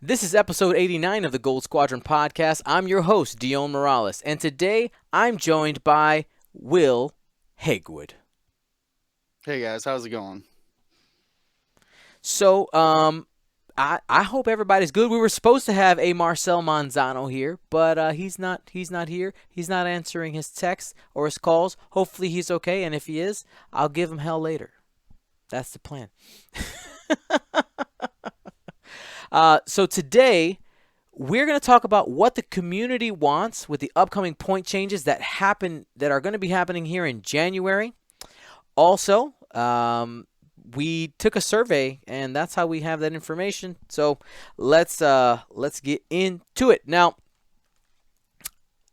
This is episode 89 of the Gold Squadron podcast. I'm your host, Dion Morales, and today I'm joined by Will Hagwood. Hey guys, how's it going? So, I hope everybody's good. We were supposed to have a Marcel Manzano here, but he's not. He's not here. He's not answering his texts or his calls. Hopefully, he's okay, and if he is, I'll give him hell later. That's the plan. So today we're going to talk about what the community wants with the upcoming point changes that are going to be happening here in January. Also, we took a survey, and that's how we have that information. So let's get into it now.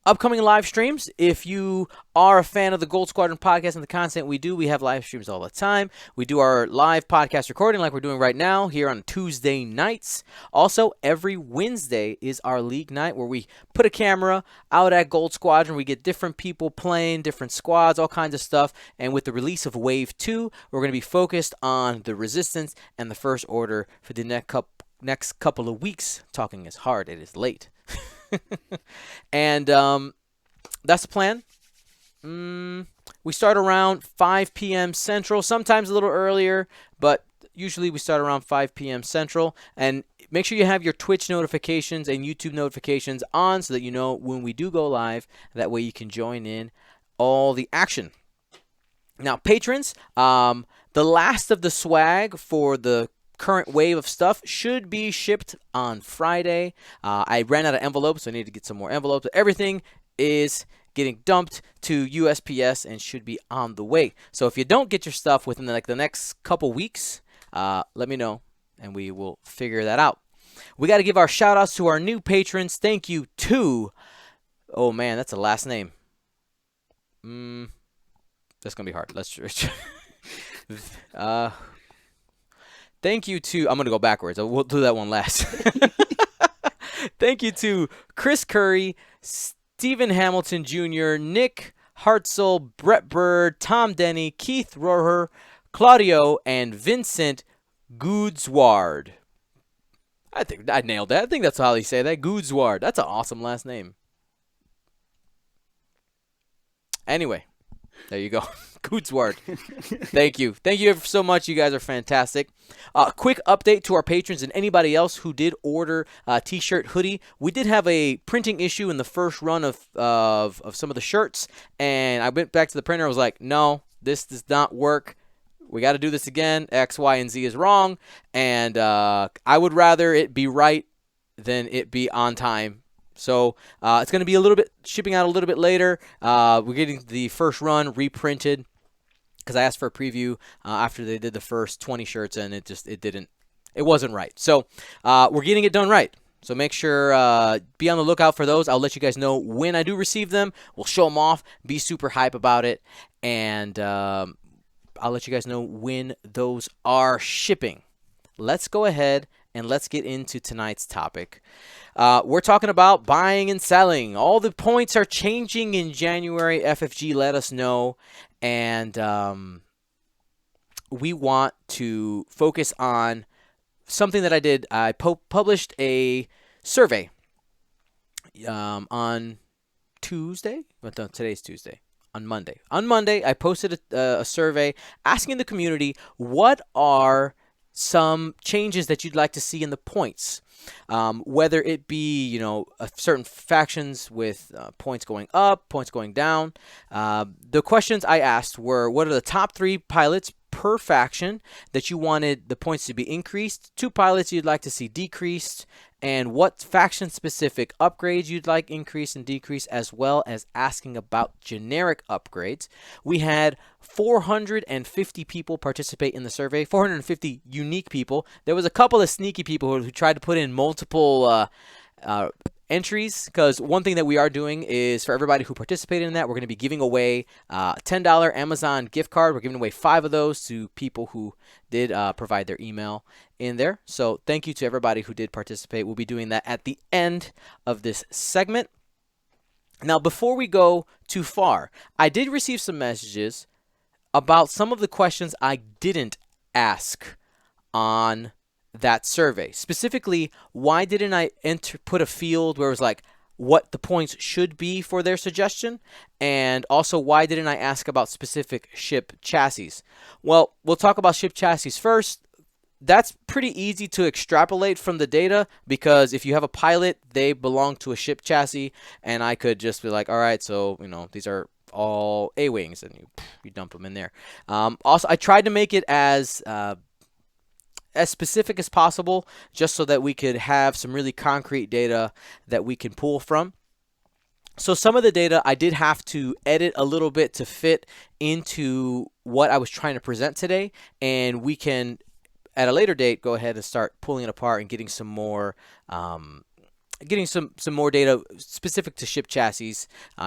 Upcoming live streams. If you are a fan of the Gold Squadron podcast and the content we do, we have live streams all the time. We do our live podcast recording like we're doing right now here on Tuesday nights. Also, every Wednesday is our league night where we put a camera out at Gold Squadron. We get different people playing, different squads, all kinds of stuff. And with the release of Wave 2, we're going to be focused on the Resistance and the First Order for the next couple of weeks. Talking is hard. It is late. And that's the plan. We start around 5 p.m. Central, sometimes a little earlier, but usually we start around 5 p.m. Central. And make sure you have your Twitch notifications and YouTube notifications on so that you know when we do go live. That way you can join in all the action. Now, patrons, the last of the swag for the current wave of stuff should be shipped on Friday. I ran out of envelopes, so I need to get some more envelopes. Everything is getting dumped to USPS and should be on the way. So if you don't get your stuff within the next couple weeks, let me know and we will figure that out. We got to give our shout outs to our new patrons. Thank you to, oh man, that's a last name. That's gonna be hard. Let's thank you to, I'm going to go backwards. We'll do that one last. Thank you to Chris Curry, Stephen Hamilton Jr., Nick Hartzell, Brett Bird, Tom Denny, Keith Roher, Claudio, and Vincent Goodsward. I think I nailed that. I think that's how you say that. Goodsward. That's an awesome last name. Anyway, there you go. Goodsward. Thank you. Thank you so much. You guys are fantastic. Quick update to our patrons and anybody else who did order a t-shirt hoodie. We did have a printing issue in the first run of some of the shirts, and I went back to the printer. I was like, no, this does not work. We got to do this again. X, Y, and Z is wrong, and I would rather it be right than it be on time. So it's going to be a little bit shipping out a little bit later. We're getting the first run reprinted because I asked for a preview after they did the first 20 shirts, and it wasn't right. So we're getting it done right. So make sure be on the lookout for those. I'll let you guys know when I do receive them. We'll show them off. Be super hype about it, and I'll let you guys know when those are shipping. Let's go ahead and let's get into tonight's topic. We're talking about buying and selling. All the points are changing in January. FFG let us know. And we want to focus on something that I did. I published a survey on Tuesday. But no, today's Tuesday. On Monday. On Monday, I posted a survey asking the community what are some changes that you'd like to see in the points. Whether it be, certain factions with points going up, points going down. The questions I asked were, what are the top 3 pilots per faction that you wanted the points to be increased, 2 pilots you'd like to see decreased, and what faction-specific upgrades you'd like increase and decrease, as well as asking about generic upgrades. We had 450 people participate in the survey, 450 unique people. There was a couple of sneaky people who tried to put in multiple entries, because one thing that we are doing is for everybody who participated in that, we're going to be giving away a $10 Amazon gift card. We're giving away 5 of those to people who did provide their email in there. So thank you to everybody who did participate. We'll be doing that at the end of this segment. Now, before we go too far, I did receive some messages about some of the questions I didn't ask on that survey. Specifically, why didn't I put a field where it was like what the points should be for their suggestion? And also, why didn't I ask about specific ship chassis? Well, we'll talk about ship chassis first. That's pretty easy to extrapolate from the data because if you have a pilot, they belong to a ship chassis, and I could just be like, all right, so these are all A-wings, and you dump them in there. Also, I tried to make it as specific as possible, just so that we could have some really concrete data that we can pull from. So some of the data I did have to edit a little bit to fit into what I was trying to present today, and we can, at a later date, go ahead and start pulling it apart and getting some more data specific to ship chassis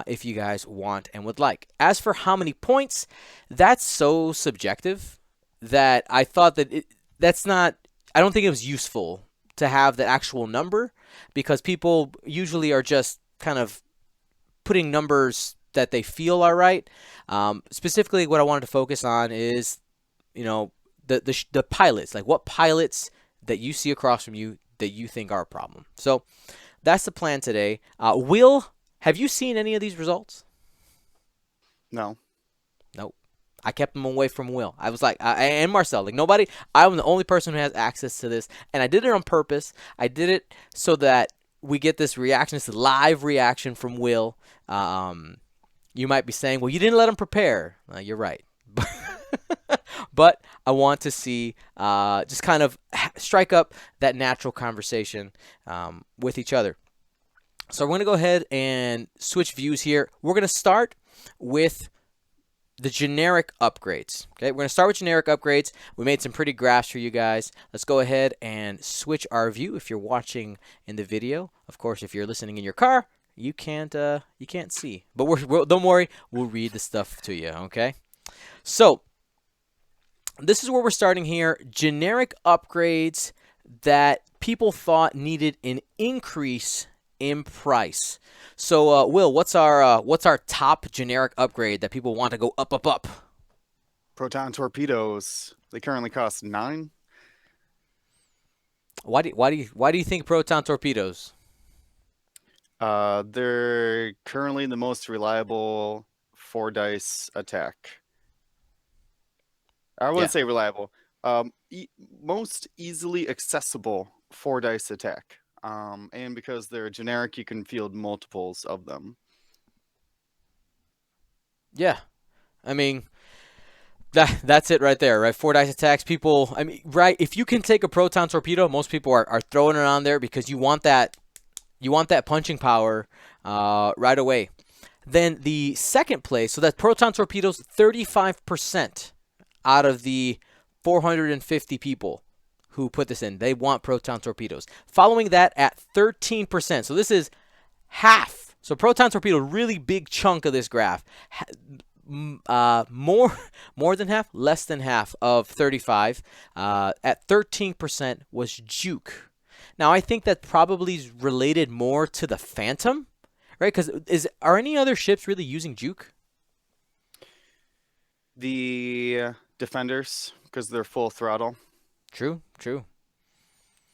if you guys want and would like. As for how many points, that's so subjective that I thought that I don't think it was useful to have the actual number, because people usually are just kind of putting numbers that they feel are right. Specifically, what I wanted to focus on is, the pilots, like what pilots that you see across from you that you think are a problem. So that's the plan today. Will, have you seen any of these results? No. Nope. I kept them away from Will. I was like, and Marcel, like nobody. I'm the only person who has access to this, and I did it on purpose. I did it so that we get this reaction, this live reaction from Will. You might be saying, well, you didn't let him prepare. You're right. But I want to see just kind of strike up that natural conversation with each other. So we're going to go ahead and switch views here. We're going to start with the generic upgrades. Okay, we're going to start with generic upgrades. We made some pretty graphs for you guys. Let's go ahead and switch our view. If you're watching in the video, of course, if you're listening in your car, you can't see. But don't worry, we'll read the stuff to you. Okay, so this is where we're starting here. Generic upgrades that people thought needed an increase in price. So, Will, what's our top generic upgrade that people want to go up, up, up? Proton torpedoes. They currently cost 9. Why do you think proton torpedoes? They're currently the most reliable 4-dice attack. I wouldn't say reliable. Most easily accessible 4-dice attack. And because they're generic, you can field multiples of them. Yeah, I mean that's it right there, right? 4-dice attacks. People, I mean, right? If you can take a proton torpedo, most people are throwing it on there because you want that punching power right away. Then the second place, so that proton torpedoes, 35% out of the 450 people who put this in, they want proton torpedoes. Following that at 13%. So this is half. So proton torpedo, really big chunk of this graph. More than half, less than half of 35. At 13% was juke. Now I think that probably is related more to the Phantom, right? Because are any other ships really using juke? The Defenders, because they're full throttle. True.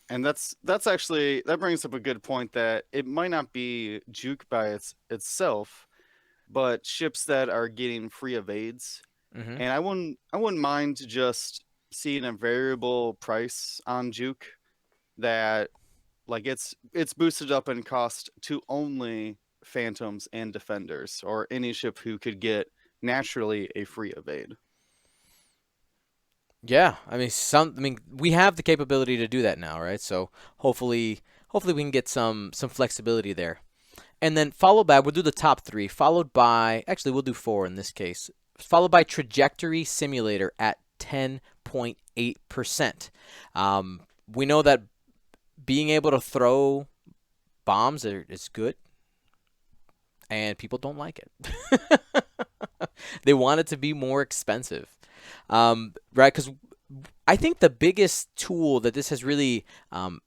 And that brings up a good point, that it might not be juke by itself, but ships that are getting free evades. Mm-hmm. And I wouldn't mind just seeing a variable price on juke that, like, it's boosted up in cost to only Phantoms and Defenders, or any ship who could get naturally a free evade. Yeah, I mean, we have the capability to do that now, right? So hopefully we can get some flexibility there. And then we'll do the top 3, followed by, actually we'll do 4 in this case, followed by Trajectory Simulator at 10.8%. We know that being able to throw bombs is good, and people don't like it. They want it to be more expensive. Right? Because I think the biggest tool that this has really has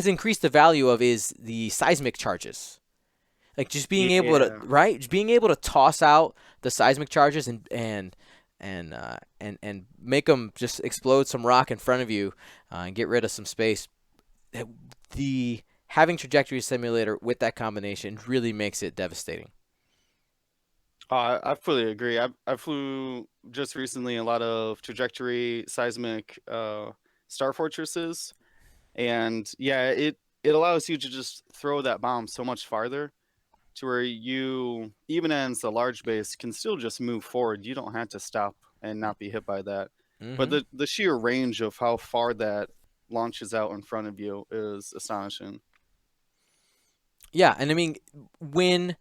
increased the value of is the seismic charges. Like just being able to, right? Just being able to toss out the seismic charges and and make them just explode some rock in front of you and get rid of some space. The having trajectory simulator with that combination really makes it devastating. I fully agree. I flew just recently a lot of trajectory seismic star fortresses, and yeah, it allows you to just throw that bomb so much farther to where you, even as a large base, can still just move forward. You don't have to stop and not be hit by that. But Hmm. the sheer range of how far that launches out in front of you is astonishing. Yeah, and I mean, when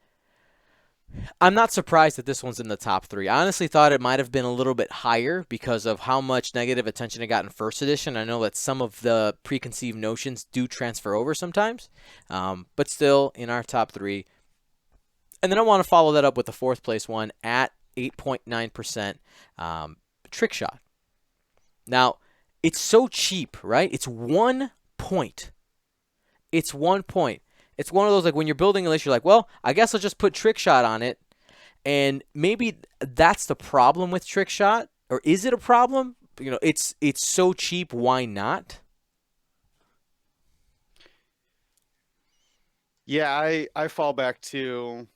I'm not surprised that this one's in the top three. I honestly thought it might have been a little bit higher because of how much negative attention it got in first edition. I know that some of the preconceived notions do transfer over sometimes, but still in our top three. And then I want to follow that up with the fourth place one at 8.9% trick shot. Now, it's so cheap, right? It's 1 point. It's 1 point. It's one of those like when you're building a list, you're like, well, I guess I'll just put trick shot on it. And maybe that's the problem with trick shot, or is it a problem? It's so cheap. Why not? Yeah, I fall back to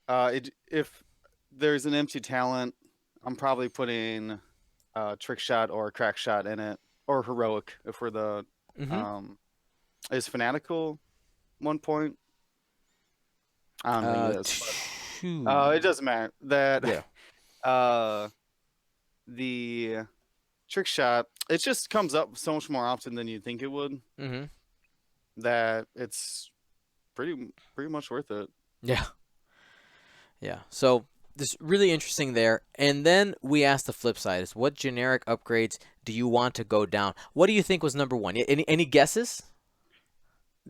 if there's an empty talent, I'm probably putting trick shot or crack shot in it, or heroic if we're the Mm-hmm. um is fanatical 1 point. I don't think it is, but it Two. doesn't matter. That Yeah. uh the trick shot, it just comes up so much more often than you'd think it would, Mm-hmm. that it's pretty much worth it. Yeah. Yeah. So this really interesting there. And then we asked the flip side: is what generic upgrades do you want to go down? What do you think was number one? Any guesses?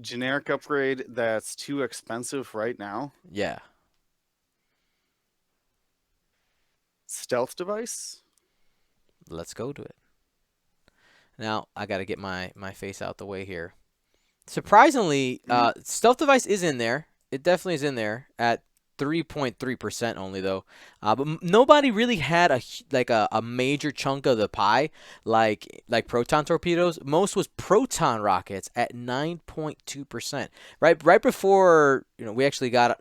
Generic upgrade that's too expensive right now. Yeah. Stealth device. Let's go to it. Now I got to get my face out the way here. Surprisingly, Mm, stealth device is in there. It definitely is in there at 3.3% only though. But nobody really had a major chunk of the pie like proton torpedoes. Most was proton rockets at 9.2%. Right before we actually got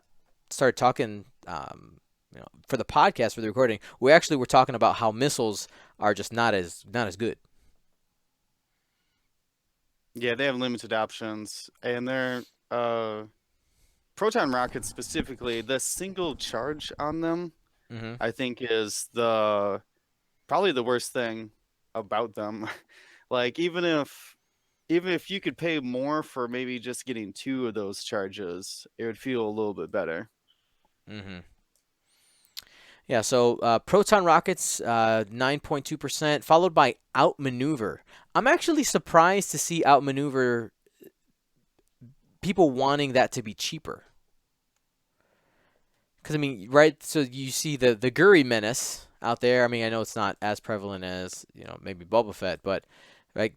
started talking for the podcast for the recording. We actually were talking about how missiles are just not as good. yeah, they have limited options, and they're uh proton rockets specifically. The single charge on them, Mhm. I think, is the probably the worst thing about them. Like even if you could pay more for maybe just getting two of those charges, it would feel a little bit better. Mhm. Yeah, so proton rockets, 9.2%, followed by outmaneuver. I'm actually surprised to see outmaneuver people wanting that to be cheaper. Because, I mean, right, so you see the Guri menace out there. I mean, I know it's not as prevalent as, maybe Boba Fett, but, right,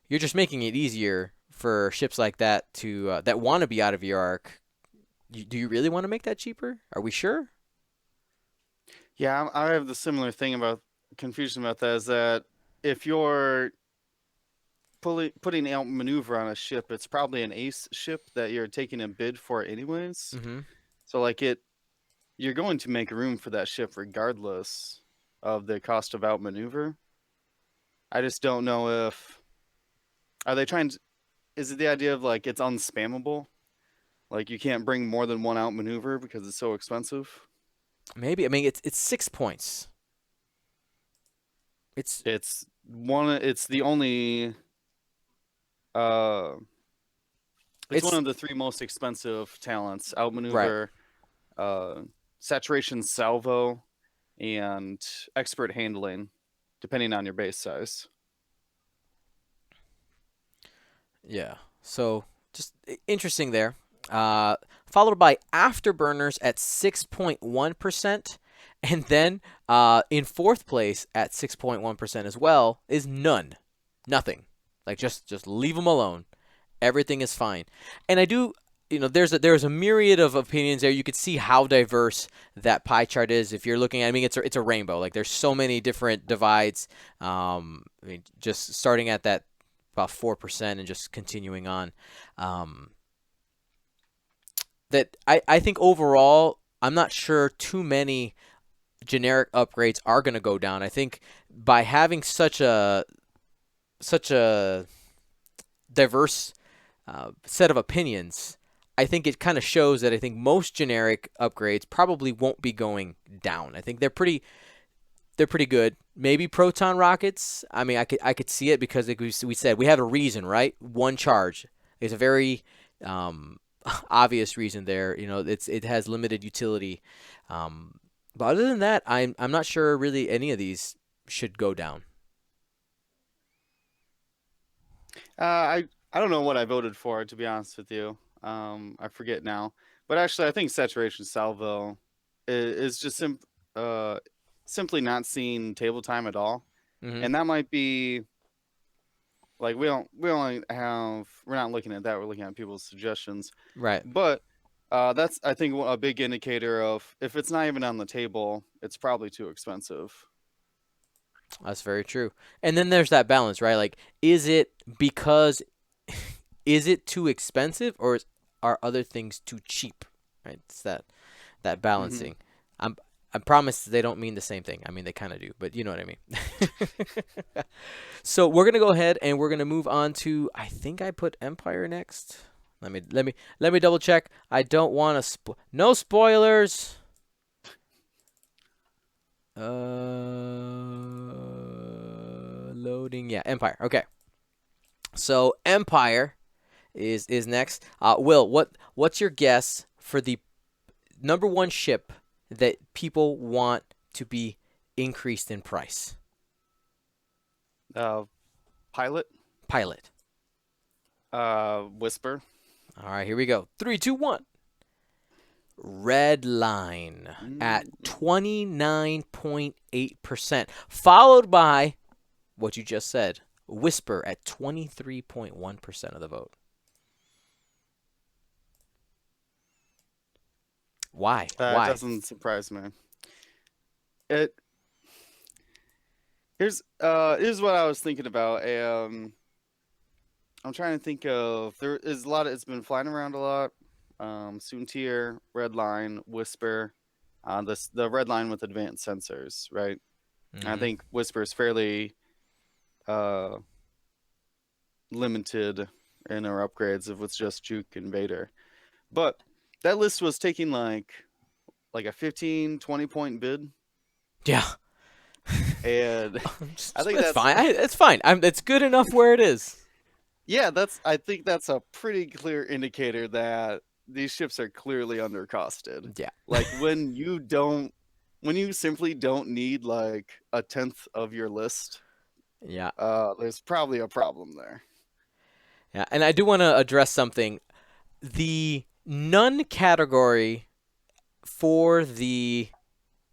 you're just making it easier for ships like that that want to be out of your arc. Do you really want to make that cheaper? Are we sure? Yeah, I have the similar thing about confusion about that, is that if you're putting out maneuver on a ship, it's probably an ace ship that you're taking a bid for anyways. Mm-hmm. So like you're going to make room for that ship regardless of the cost of outmaneuver. I just don't know if are they trying to, is it the idea of like it's unspammable? Like you can't bring more than one outmaneuver because it's so expensive? Maybe. I mean, it's 6 points. It's It's the only uh it's one it's of the three most expensive talents: right. outmaneuver, uh saturation salvo, and expert handling, depending on your base size. Yeah. So just interesting there. Followed by afterburners at 6.1%. And then in fourth place at 6.1% as well is none. Nothing. Like just leave them alone. Everything is fine. And I do there's a myriad of opinions there. You could see how diverse that pie chart is if you're looking at. I mean, it's a rainbow. Like there's so many different divides. I mean, just starting at that about 4% and just continuing on. That I think overall, I'm not sure too many generic upgrades are going to go down. I think by having such a diverse set of opinions, I think it kind of shows that I think most generic upgrades probably won't be going down. I think they're pretty good. Maybe proton rockets. I mean, I could see it because like we said we have a reason, right? One charge. It's a very obvious reason there. It has limited utility. But other than that, I'm not sure really any of these should go down. I don't know what I voted for, to be honest with you. I forget now, but actually, I think saturation salvo is just simply not seeing table time at all, Hmm. and that might be like we're not looking at that. We're looking at people's suggestions, Right. but that's I think a big indicator of if it's not even on the table, it's probably too expensive. That's very true. And then there's that balance, right? Like, because is it too expensive or are other things too cheap? Right? It's that Hmm. balancing. I'm I promise they don't mean the same thing. I mean they kind of do, but you know what I mean. So we're gonna go ahead and we're gonna move on to. I think I put Empire next. Let me double check. I don't want to no spoilers. Loading. Yeah, Empire. Okay. So Empire is next. Will, what's your guess for the number one ship that people want to be increased in price? Uh, Pilot, Pilot. Whisper. All right, here we go. Three, two, one. Red Line at Mm. 29.8%, followed by what you just said, Whisper at 23.1% of the vote. Why? That Why? doesn't surprise me. It here's what I was thinking about. I'm trying to think of there is a lot of it's been flying around a lot. Soontier, Red Line, Whisper, the Red Line with advanced sensors, right? I Hmm. think Whisper is fairly uh limited in our upgrades if it's just Juke and Vader. But that list was taking like a 15-20 point bid, Yeah. and I think It's that's fine. It's fine. It's good enough where it is. yeah, I think that's a pretty clear indicator that these ships are clearly undercosted. Yeah. Like when you simply don't need like a tenth of your list, Yeah. there's probably a problem there. Yeah. And I do want to address something. The none category for the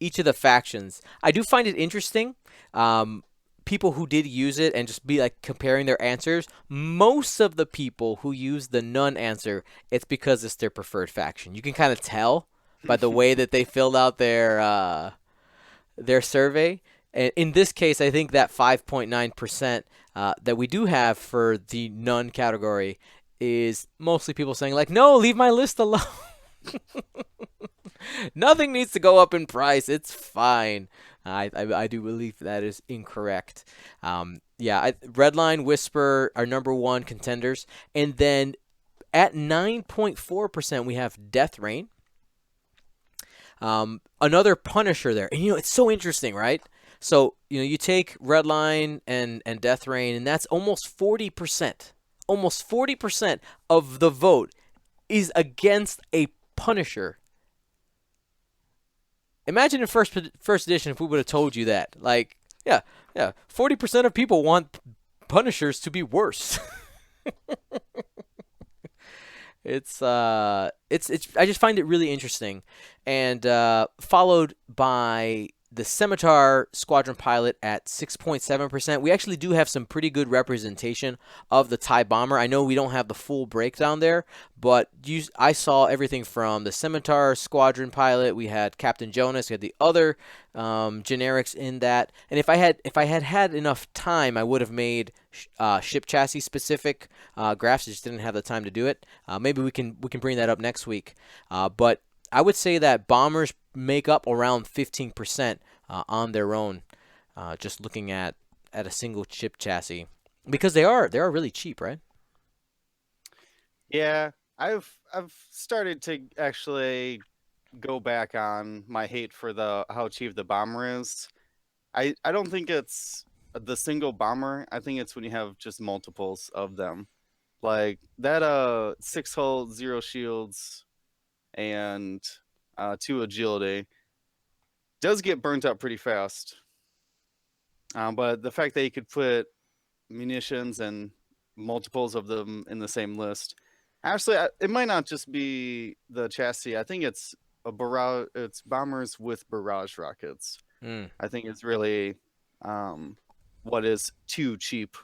each of the factions, I do find it interesting. Um, People who did use it and just be like comparing their answers, most of the people who use the none answer, it's because it's their preferred faction. You can kind of tell by the way that they filled out their survey. And in this case, I think that 5.9% that we do have for the none category is mostly people saying like, no, leave my list alone. Nothing needs to go up in price. It's fine. I do believe that is incorrect. Yeah, Redline, Whisper are number one contenders. And then at 9.4%, we have Death Rain. Another Punisher there. And, it's so interesting, right? So, you take Redline and Death Rain, and that's almost 40%. Almost 40% of the vote is against a Punisher. Imagine in first edition if we would have told you that. Like, yeah, yeah, 40% of people want Punishers to be worse. it's I just find it really interesting, and followed by the Scimitar Squadron Pilot at 6.7%. We actually do have some pretty good representation of the TIE Bomber. I know we don't have the full breakdown there, but I saw everything from the Scimitar Squadron Pilot. We had Captain Jonas. We had the other generics in that. And if I had enough time, I would have made ship chassis specific graphs. I just didn't have the time to do it. Maybe we can bring that up next week. But I would say that bombers make up around 15% on their own, just looking at a single chip chassis, because they are really cheap, right? Yeah, I've started to actually go back on my hate for the how cheap the bomber is. I don't think it's the single bomber. I think it's when you have just multiples of them. Like that 6 hull, 0 shields, and 2 agility does get burnt up pretty fast. But the fact that you could put munitions and multiples of them in the same list, actually, it might not just be the chassis. I think it's a barrage. It's bombers with barrage rockets. Mm. I think it's really what is too cheap,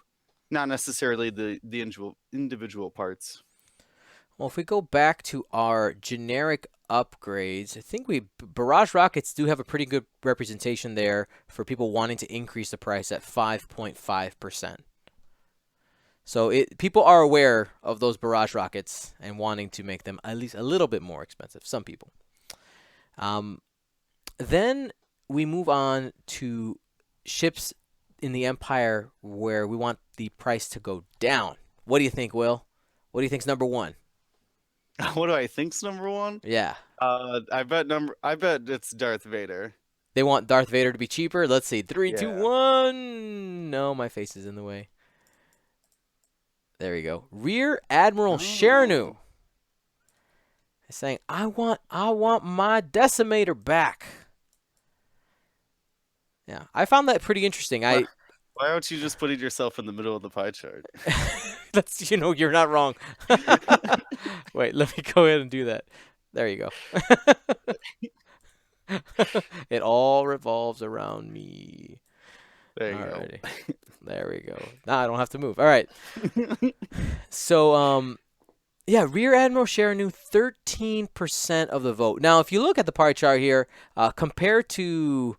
not necessarily the individual parts. Well, if we go back to our generic upgrades, I think barrage rockets do have a pretty good representation there for people wanting to increase the price at 5.5%. So people are aware of those barrage rockets and wanting to make them at least a little bit more expensive. Some people. Um, then we move on to ships in the Empire where we want the price to go down. What do you think, Will? What do you think's number one? What do I think's number one? Yeah. I bet it's Darth Vader. They want Darth Vader to be cheaper. Let's see. Three, two, Yeah. one. No, my face is in the way. There we go. Rear Admiral Chernu Oh. is saying, I want my decimator back. Yeah, I found that pretty interesting. Why aren't you just putting yourself in the middle of the pie chart? That's you're not wrong. Wait, let me go ahead and do that. There you go. It all revolves around me. There you Alrighty. There we go. Now I don't have to move. All right. go. So, yeah, Rear Admiral Chernu, 13% of the vote. Now, if you look at the pie chart here, compared to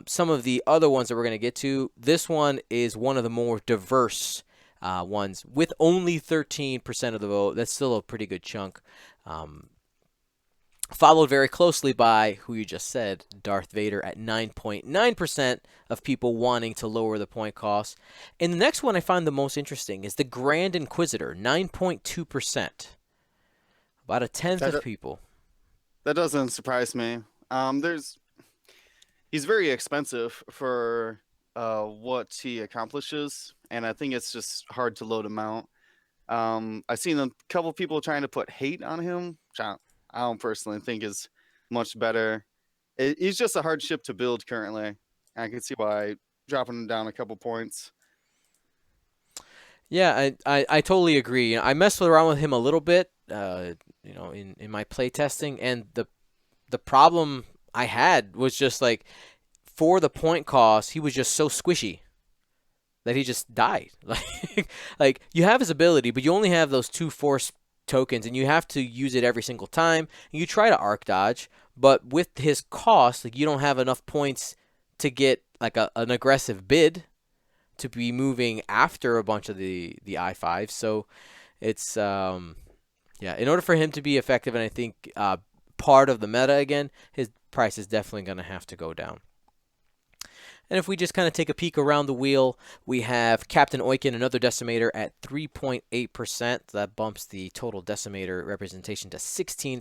some of the other ones that we're going to get to, this one is one of the more diverse ones with only 13% of the vote. That's still a pretty good chunk. Followed very closely by who you just said, Darth Vader, at 9.9% of people wanting to lower the point cost. And the next one I find the most interesting is the Grand Inquisitor, 9.2%. About a tenth of people. That doesn't surprise me. He's very expensive for what he accomplishes, and I think it's just hard to load him out. I've seen a couple people trying to put hate on him, which I don't personally think is much better. He's just a hard ship to build currently. I can see why dropping him down a couple points. Yeah, I totally agree. I messed around with him a little bit, in my play testing, and the problem I had was just like for the point cost, he was just so squishy that he just died. Like you have his ability, but you only have those 2 force tokens, and you have to use it every single time. And you try to arc dodge, but with his cost, like you don't have enough points to get like an aggressive bid to be moving after a bunch of the I-5s. So it's in order for him to be effective, and I think part of the meta again, his price is definitely going to have to go down. And if we just kind of take a peek around the wheel, we have Captain Oiken, another decimator, at 3.8%. That bumps the total decimator representation to 16%.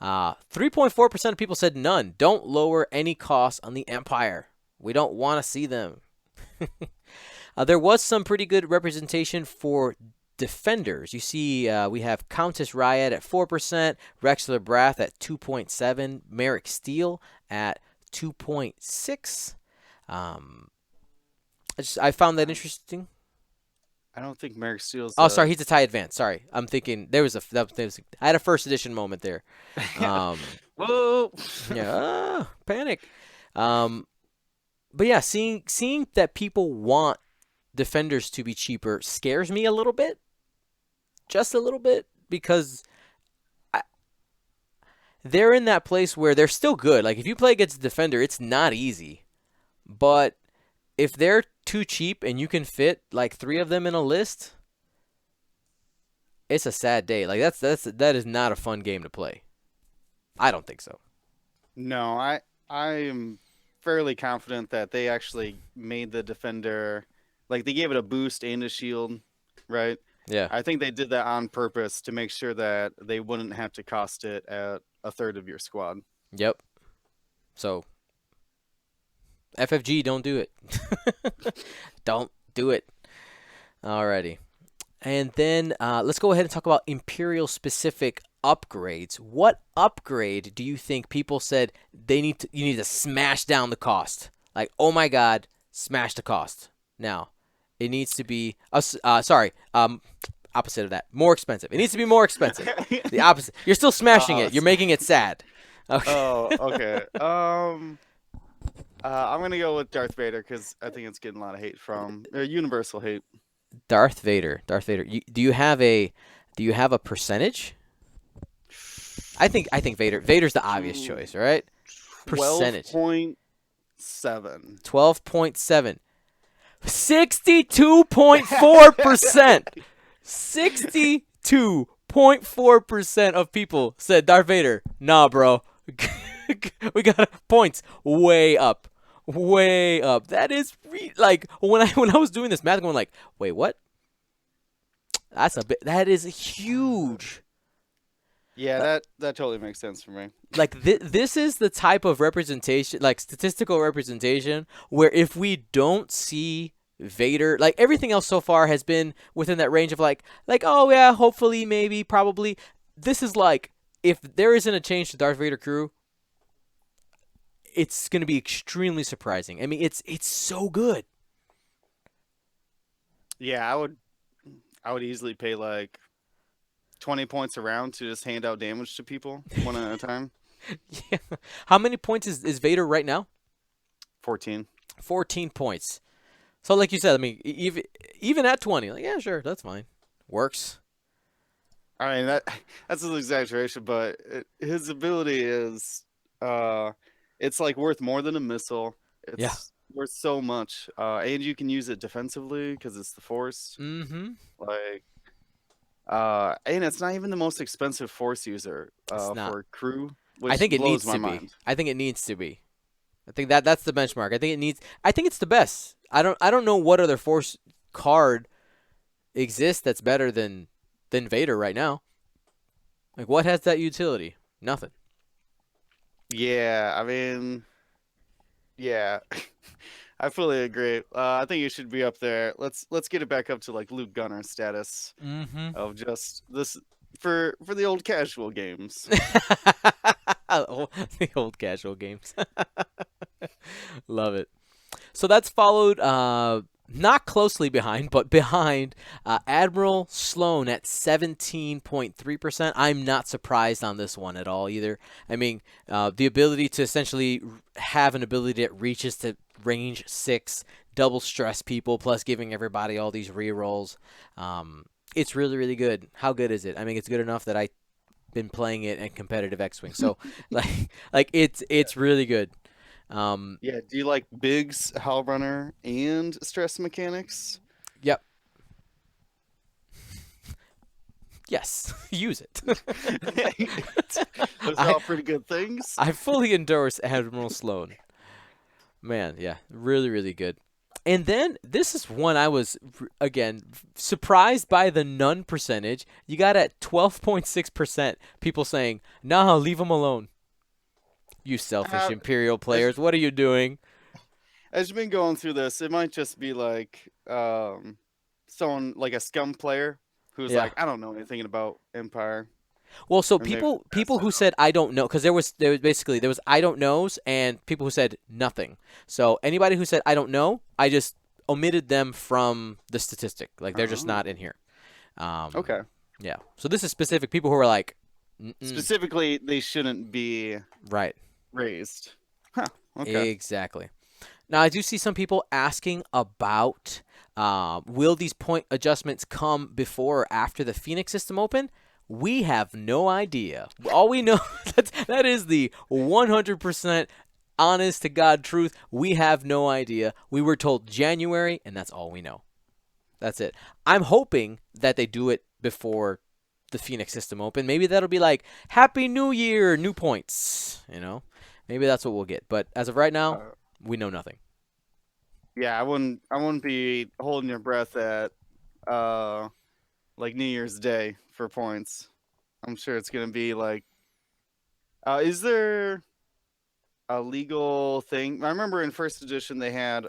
3.4% of people said none. Don't lower any costs on the Empire. We don't want to see them. There was some pretty good representation for defenders. You see, we have Countess Ryad at 4%, Rexler Brath at 2.7%, Merrick Steele at 2.6%. I found that interesting. I don't think Merrick Steele's. Oh, sorry, he's a TIE Advance. Sorry, I'm thinking I had a first edition moment there. Whoa! Yeah, panic. Um, but yeah, seeing that people want defenders to be cheaper scares me a little bit, just a little bit, because I, they're in that place where they're still good. Like if you play against a defender, it's not easy. But if they're too cheap and you can fit like 3 of them in a list, it's a sad day. Like that is not a fun game to play. I don't think so. No, I am fairly confident that they actually made the defender, like they gave it a boost and a shield, right? Yeah. I think they did that on purpose to make sure that they wouldn't have to cost it at a third of your squad. Yep. So FFG, don't do it. Don't do it. Alrighty. And then let's go ahead and talk about Imperial specific upgrades. What upgrade do you think people said you need to smash down the cost? Like, oh my God, smash the cost. Now, it needs to be opposite of that, more expensive. It needs to be more expensive. The opposite. You're still smashing it. You're making it sad. Okay. Oh, okay. I'm gonna go with Darth Vader because I think it's getting a lot of hate from universal hate. Darth Vader. Do you have a percentage? I think Vader. Vader's the obvious choice, right? Percentage. 12.7. 12.7. 62.4%. 62.4% of people said Darth Vader. Nah, bro. We got points way up. Way up. That is like when I was doing this math, I'm going like, wait, what? That's a bit. That is huge. Yeah, that totally makes sense for me. Like this is the type of representation, like statistical representation, where if we don't see Vader, like everything else so far has been within that range of like oh yeah, hopefully, maybe, probably. This is like if there isn't a change to Darth Vader crew, it's going to be extremely surprising. I mean, it's so good. Yeah, I would easily pay like 20 points a round to just hand out damage to people one at a time. Yeah. How many points is Vader right now? 14. 14 points. So like you said, I mean, even at 20, like yeah, sure, that's fine. Works. I mean that's an exaggeration, but his ability is it's like worth more than a missile. It's worth so much, and you can use it defensively because it's the Force. Mm-hmm. Like, and it's not even the most expensive Force user for crew, which I think it blows needs my to mind. be. I think it needs to be. I think that's the benchmark. I think it's the best. I don't know what other Force card exists that's better than Vader right now. Like what has that utility? Nothing. Yeah, I mean, yeah, I fully agree. I think you should be up there. Let's get it back up to like Luke Gunner status Mm-hmm. of just this for the old casual games. The old casual games. Love it. So that's followed not closely behind, but behind Admiral Sloan at 17.3%. I'm not surprised on this one at all either. I mean, the ability to essentially have an ability that reaches to range 6, double stress people, plus giving everybody all these rerolls. It's really, really good. How good is it? I mean, it's good enough that I've been playing it in competitive X-Wing. So, like it's really good. Yeah, do you like Biggs, Hellrunner, and stress mechanics? Yep. Yes, use it. Those are all pretty good things. I fully endorse Admiral Sloan. Man, yeah, really, really good. And then this is one I was, again, surprised by the none percentage. You got at 12.6% people saying, nah, leave him alone. You selfish Imperial players, what are you doing? As you've been going through this, it might just be like someone like a scum player who's like, I don't know anything about Empire. Well, so people who said I don't know, because there was I don't knows and people who said nothing. So anybody who said I don't know, I just omitted them from the statistic. Like they're just not in here. Okay. Yeah. So this is specific people who are like specifically they shouldn't be right raised. Huh. Okay. Exactly. Now, I do see some people asking about will these point adjustments come before or after the Phoenix System Open? We have no idea. All we know that is the 100% honest to God truth. We have no idea. We were told January, and that's all we know. That's it. I'm hoping that they do it before the Phoenix System Open. Maybe that'll be like Happy New Year, new points. Maybe that's what we'll get. But as of right now, Uh, we know nothing. yeah, I wouldn't be holding your breath at uh like New Year's Day for points. I'm sure it's gonna be like, is there a legal thing? I remember in first edition they had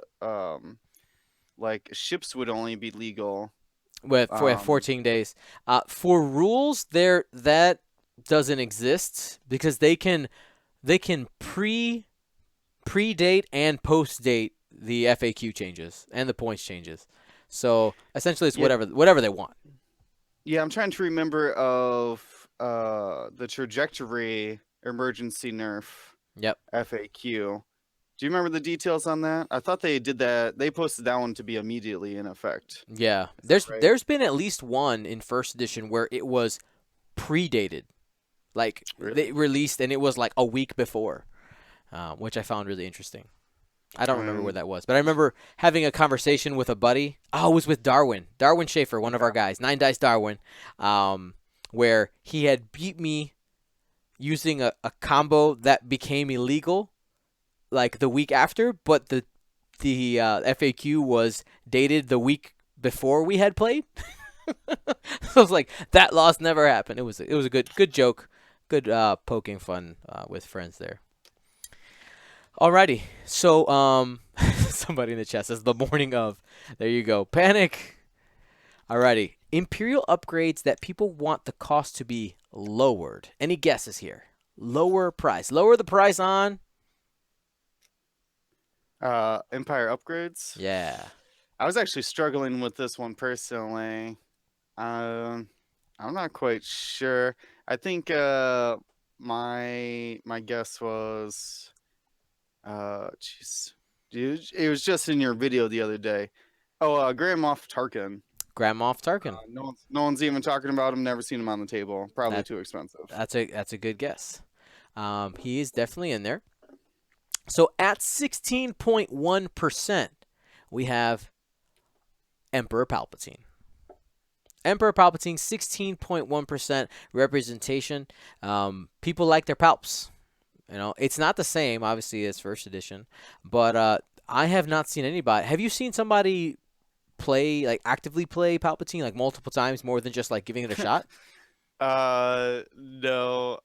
like ships would only be legal. We have Um, 14 days. For rules, there that doesn't exist because they can predate and post date the FAQ changes and the points changes. So essentially, it's yeah, whatever they want. yeah. I'm trying to remember of the trajectory emergency nerf Yep. FAQ. Do you remember the details on that? I thought they did that. They posted that one to be immediately in effect. Yeah. Is that right? There's been at least one in first edition where it was predated, like they Really? released and it was like a week before, which I found really interesting. I don't remember where Um, that was, but I remember having a conversation with a buddy. Oh, it was with Darwin Schaefer, one of our okay. guys, Nine Dice Darwin, where he had beat me using a combo that became illegal like the week after, but the FAQ was dated the week before we had played. So I was like, that loss never happened. It was a good joke, good poking fun with friends there. Alrighty, so somebody in the chat says the morning of. There you go, panic. Alrighty, Imperial upgrades that people want the cost to be lowered. Any guesses here? Lower the price on. Empire upgrades. Yeah. I was actually struggling with this one personally. Um, I'm not quite sure. I think my guess was jeez, dude, it was just in your video the other day. Oh, Grand Moff Tarkin. Grand Moff Tarkin. No one's even talking about him. Never seen him on the table. Probably That too expensive. that's a good guess. He is definitely in there. So at 16.1%, we have Emperor Palpatine. Emperor Palpatine, 16.1% representation. People like their palps. It's not the same, obviously, as first edition, but I have not seen anybody. Have you seen somebody play, like actively play Palpatine, like multiple times, more than just like giving it a shot? No.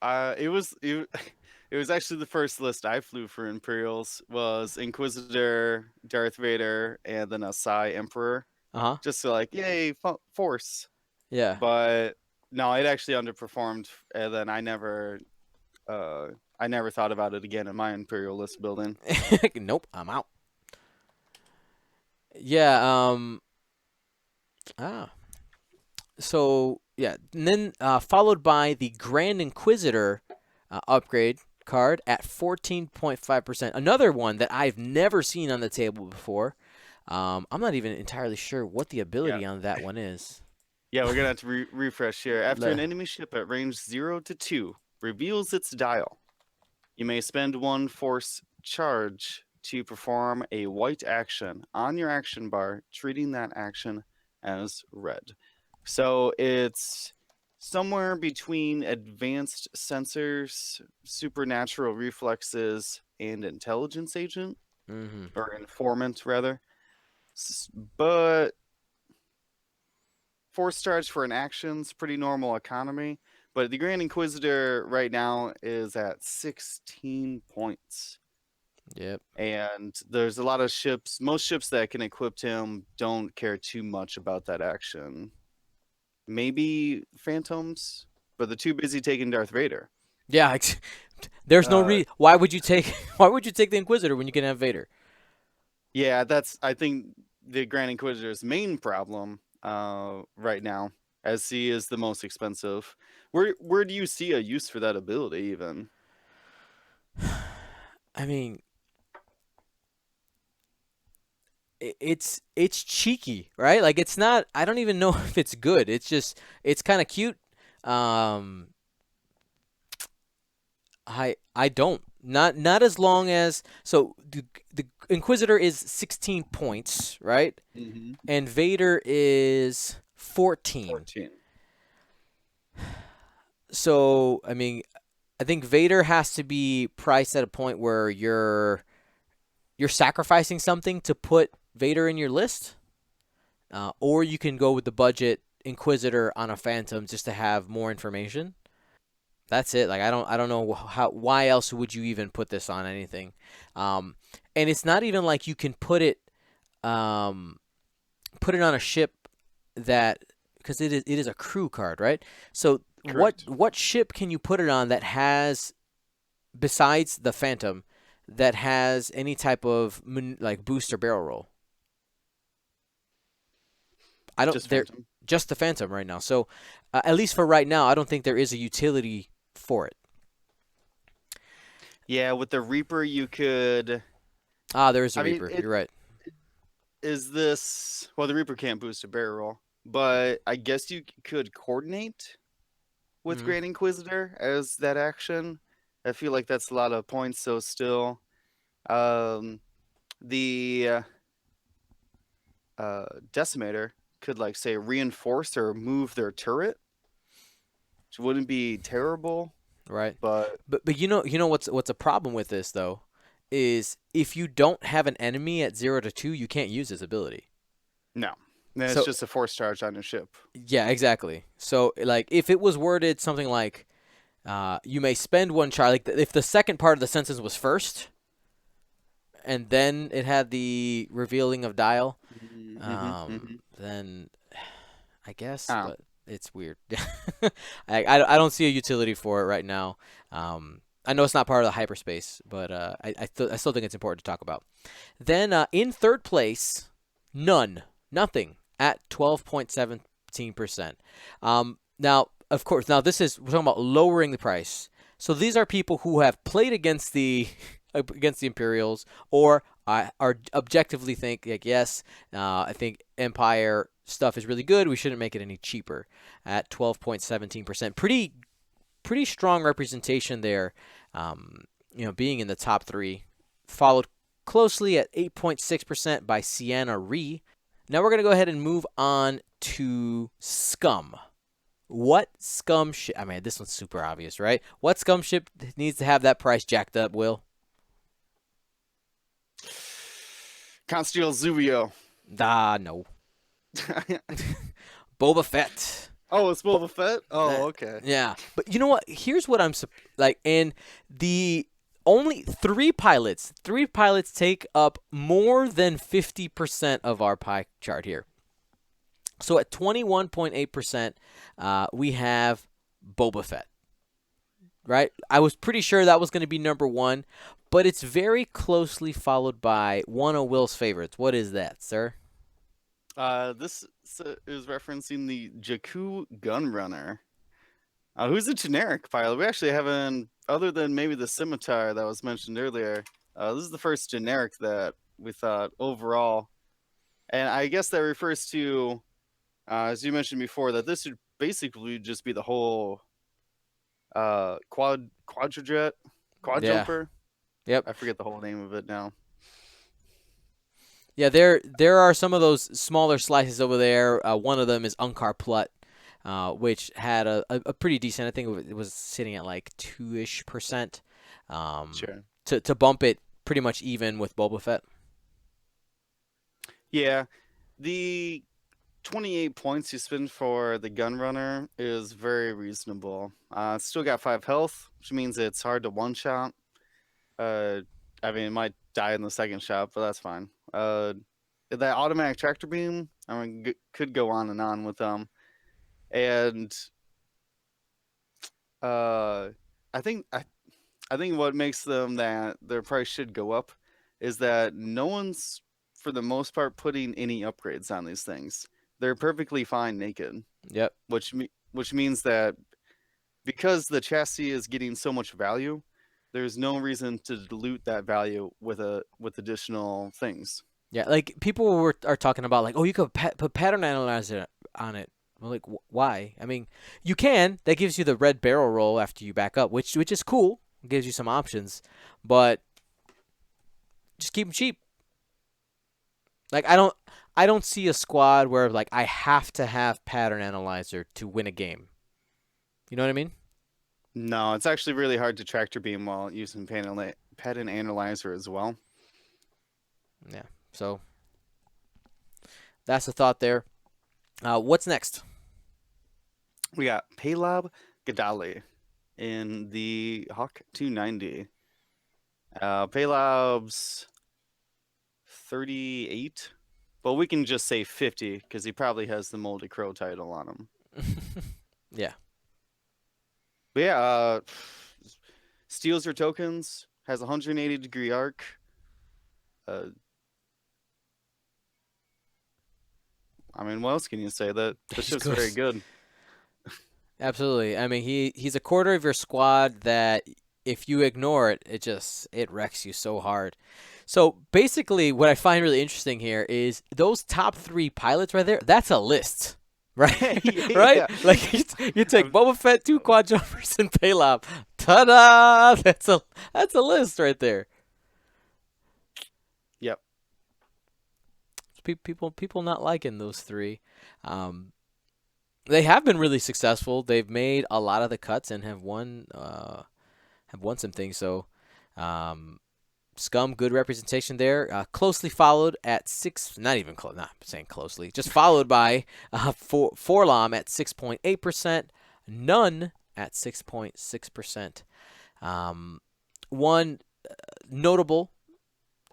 It was actually the first list I flew for Imperials was Inquisitor, Darth Vader, and then a Psi Emperor. Uh huh. Just to like, yay, Force. Yeah. But no, it actually underperformed, and then I never thought about it again in my Imperial list building. Nope, I'm out. Yeah. Ah. So yeah, and then followed by the Grand Inquisitor upgrade card at 14.5%. Another one that I've never seen on the table before. I'm not even entirely sure what the Yeah. ability on that one is. Yeah, we're gonna have to refresh here. After an Le- enemy ship at range 0 to 2 reveals its dial, you may spend one force charge to perform a white action on your action bar, treating that action as red. So it's somewhere between advanced sensors, supernatural reflexes, and intelligence agent, mm-hmm. or informant rather. But force charge for an action's pretty normal economy. But the Grand Inquisitor right now is at 16 points. Yep. And there's a lot of ships, most ships that can equip him don't care too much about that action. Maybe Phantoms, but they're too busy taking Darth Vader. Yeah. There's no Uh, reason. Why would you take? Why would you take the Inquisitor when you can have Vader? yeah, that's, I think, the Grand Inquisitor's main problem right now, as he is the most expensive. Where do you see a use for that ability even? I mean, it's cheeky, right? Like it's not. I don't even know if it's good. It's just it's kind of cute. Um, I don't. Not as long as so the Inquisitor is 16 points, right? Mm-hmm. And Vader is 14. 14. So, I mean, I think Vader has to be priced at a point where you're sacrificing something to put Vader in your list, or you can go with the budget Inquisitor on a Phantom just to have more information. That's it. Like I don't know how why else would you even put this on anything, um, and it's not even like you can um, put it on a ship that because it is a crew card, right? So Correct. what ship can you put it on that has besides the Phantom that has any type of like boost or barrel roll? I don't. Just They're Phantom. just the Phantom right now. So at least for right now, I don't think there is a utility for it. Yeah, with the Reaper, you could. Ah, there is a I mean, Reaper. it You're right. is this. Well, the Reaper can't boost a barrel roll, but I guess you could coordinate with Mm, Grand Inquisitor as that action. I feel like that's a lot of points, so still. Um, the Decimator could, like, say, reinforce or move their turret, which wouldn't be terrible, right. but But you know what's a problem with this though is if you don't have an enemy at 0 to 2, you can't use this ability. no. Then it's So just a force charge on your ship. yeah, exactly. So like if it was worded something like you may spend one charge, like if the second part of the sentence was first and then it had the revealing of dial, Mm-hmm, mm-hmm. then I guess, Oh, but it's weird. I don't see a utility for it right now. I know it's not part of the hyperspace, but I still think it's important to talk about. Then in third place, nothing at 12.17%. Now, of course, now we're talking about lowering the price. So these are people who have played against the against the Imperials, or are objectively think like yes, I think Empire stuff is really good. We shouldn't make it any cheaper at 12.17%. Pretty strong representation there. Being in the top three, followed closely at 8.6% by Sienna Ree. Now we're gonna go ahead and move on to Scum. What scum ship? I mean, this one's super obvious, right? What scum ship needs to have that price jacked up, Will? Constantine Zubio. No. Boba Fett. Oh, it's But Boba Fett? uh, Oh, okay. yeah, but you know what? Here's what I'm like, and the only three pilots take up more than 50% of our pie chart here. So at 21.8%, we have Boba Fett. Right? I was pretty sure that was going to be number one, but it's very closely followed by one of Will's favorites. What is that, sir? This is referencing the Jakku Gunrunner. Who's a generic pilot? We actually haven't, other than maybe the Scimitar that was mentioned earlier. This is the first generic that we thought overall, and I guess that refers to, as you mentioned before, that this would basically just be the whole quadrojet, quad Yeah. jumper. Yep. I forget the whole name of it now. Yeah, there are some of those smaller slices over there. One of them is Unkar Plut, which had a pretty decent. I think it was sitting at like 2-ish%. Sure. To bump it pretty much even with Boba Fett. Yeah, the 28 points you spend for the Gunrunner is very reasonable. It's still got 5 health, which means it's hard to one shot. Uh, I mean, it might die in the second shot, but that's fine. That automatic tractor beam, I mean, could go on with them. And uh, I think I think what makes them that their price should go up is that no one's, for the most part, putting any upgrades on these things. They're perfectly fine naked, Yep. which means that because the chassis is getting so much value, there's no reason to dilute that value with additional things. Yeah, like people are talking about like, oh, you could put pattern analyzer on it. Well, like, why? I mean, you can. That gives you the red barrel roll after you back up, which is cool. It gives you some options, but just keep them cheap. Like I don't see a squad where like I have to have pattern analyzer to win a game. You know what I mean? No, it's actually really hard to tractor beam while using pattern analyzer as well. Yeah. So that's the thought there. What's next? We got Paylab Gadali in the Hawk 290. Paylab's 38, but we can just say 50 because he probably has the Moldy Crow title on him. Yeah. But yeah, steals your tokens, has 180-degree arc. I mean, what else can you say? That He's ship's good. very good. Absolutely. I mean, he's a quarter of your squad that if you ignore it, it wrecks you so hard. So basically, what I find really interesting here is those top three pilots right there. That's a list, right? Right? Yeah. Like you take Boba Fett, two quad jumpers, and Paylab. Ta-da! That's a list right there. Yep. People not liking those three. Um, they have been really successful. They've made a lot of the cuts and have won some things. So, um, Scum, good representation there. Closely followed at six, not even close, not saying closely, just followed by Forlom at 6.8%, None at 6.6%. One notable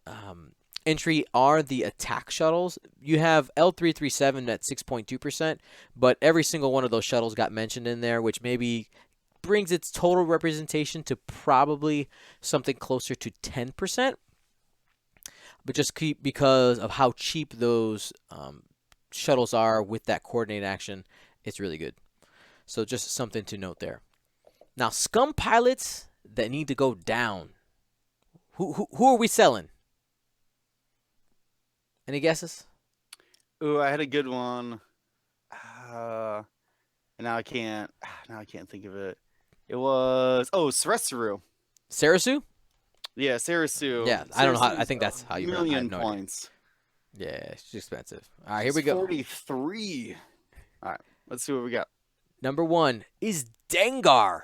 um, entry are the attack shuttles. You have L337 at 6.2%, but every single one of those shuttles got mentioned in there, which maybe brings its total representation to probably something closer to 10%. But just keep because of how cheap those shuttles are with that coordinate action, it's really good. So just something to note there. Now, scum pilots that need to go down. Who are we selling? Any guesses? Ooh, I had a good one. And now I can't. Now I can't think of it. It was Sresaru. Sarasu? Yeah, Sarasu. Yeah, I don't know how. I Sarasu's think that's how you pronounce. I have million no idea. points. Yeah, she's expensive. All right, here She's we go. 43. All right, let's see what we got. Number one is Dengar.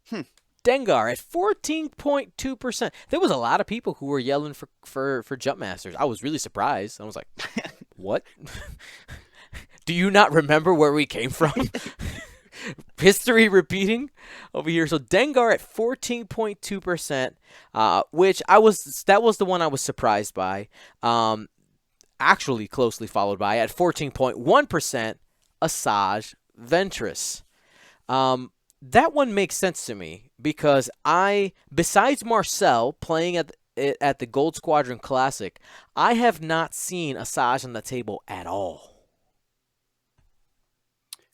Hmm. Dengar at 14.2%. There was a lot of people who were yelling for Jump Masters. I was really surprised. I was like, what? Do you not remember where we came from? History repeating over here. So Dengar at 14.2%, which that was the one I was surprised by. Actually closely followed by at 14.1%, Asajj Ventress. That one makes sense to me because besides Marcel playing at the Gold Squadron Classic, I have not seen Asajj on the table at all.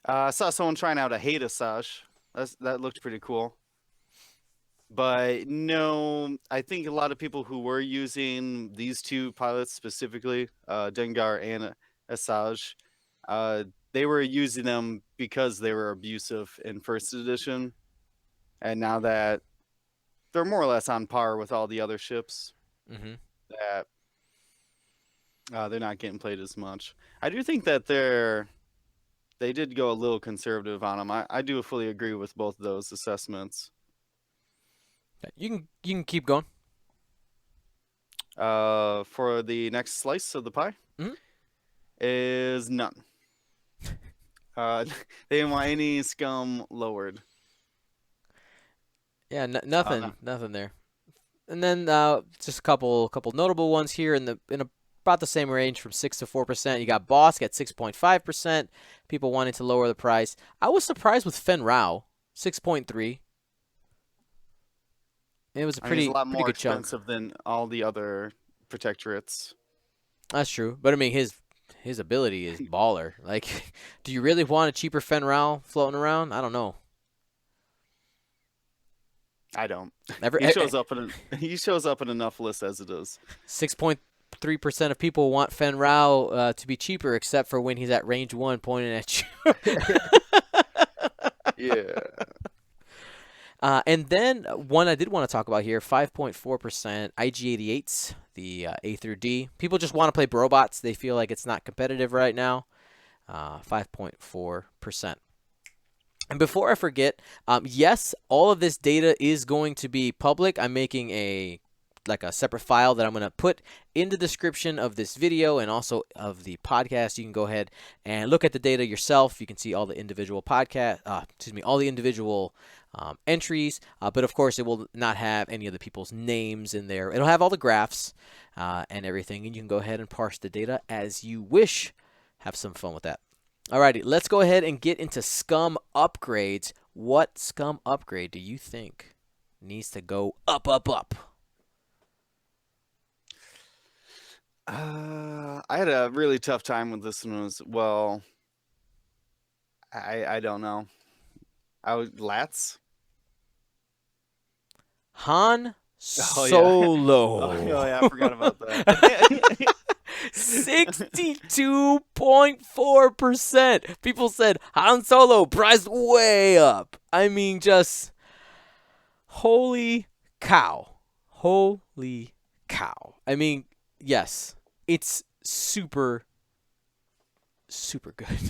I saw someone trying out a hate Asajj. That looked pretty cool. But no, I think a lot of people who were using these two pilots specifically, Dengar and Asajj, they were using them because they were abusive in first edition. And now that they're more or less on par with all the other ships, Mm-hmm. that they're not getting played as much. I do think that they did go a little conservative on them. I do fully agree with both of those assessments. You can keep going. For the next slice of the pie Mhm. is none. They didn't want any scum lowered. Yeah, No. nothing there. And then just a couple notable ones here in about the same range from 6 to 4%. You got Bosk at 6.5%. People wanting to lower the price. I was surprised with Fen Rao, 6.3. It was a I mean, it's a lot pretty more good chunk. expensive than all the other protectorates. That's true, but I mean his ability is baller. Like, do you really want a cheaper Fen Rao floating around? I don't know. I don't. Ever He shows up in enough lists as it is. 6.3 93% of people want Fen Rao to be cheaper, except for when he's at range 1 pointing at you. Yeah. And then one I did want to talk about here, 5.4% IG-88s, the A through D. People just want to play robots. They feel like it's not competitive right now. 5.4%. And before I forget, yes, all of this data is going to be public. I'm making a separate file that I'm going to put in the description of this video and also of the podcast. You can go ahead and look at the data yourself. You can see all the individual all the individual entries. But of course, it will not have any of the people's names in there. It'll have all the graphs and everything, and you can go ahead and parse the data as you wish. Have some fun with that. Alrighty, let's go ahead and get into scum upgrades. What scum upgrade do you think needs to go up, up, up? I had a really tough time with this one as well. I don't know. Lats? Han Oh, yeah. Solo. Oh, yeah, I forgot about that. 62.4%. People said Han Solo priced way up. I mean, just holy cow. Holy cow. I mean, yes, it's super, super good.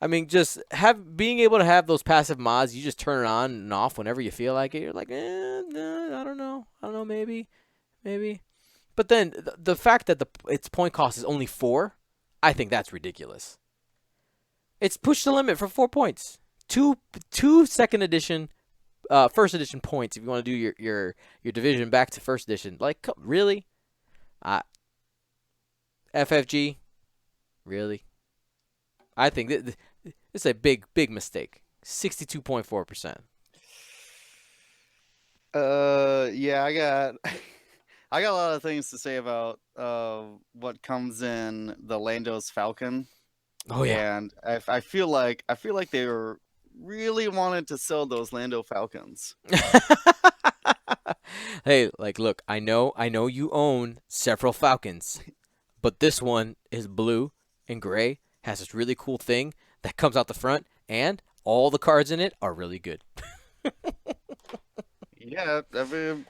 I mean, just being able to have those passive mods, you just turn it on and off whenever you feel like it. You're like, nah, I don't know, maybe. But then the fact that its point cost is only 4, I think that's ridiculous. It's pushed the limit for 4 points. Two second edition, first edition points if you want to do your division back to first edition. Like, really? FFG, really? I think it's a big mistake. 62.4%. Yeah, I got a lot of things to say about what comes in the Lando's Falcon. Oh yeah. And I feel like they were really wanted to sell those Lando Falcons. Hey, look, I know you own several Falcons, but this one is blue and gray, has this really cool thing that comes out the front, and all the cards in it are really good. Yeah, I mean,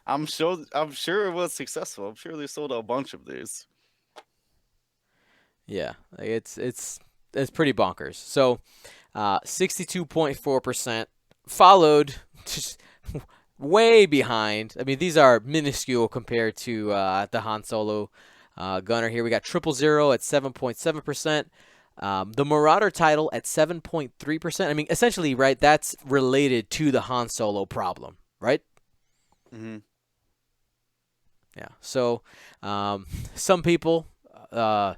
I'm sure it was successful. I'm sure they sold a bunch of these. Yeah, it's pretty bonkers. So, 62.4%, followed just way behind. I mean, these are minuscule compared to the Han Solo gunner here. We got 000 at 7.7%. The Marauder title at 7.3%. I mean, essentially, right, that's related to the Han Solo problem, right? Mm-hmm. Yeah. So, some people are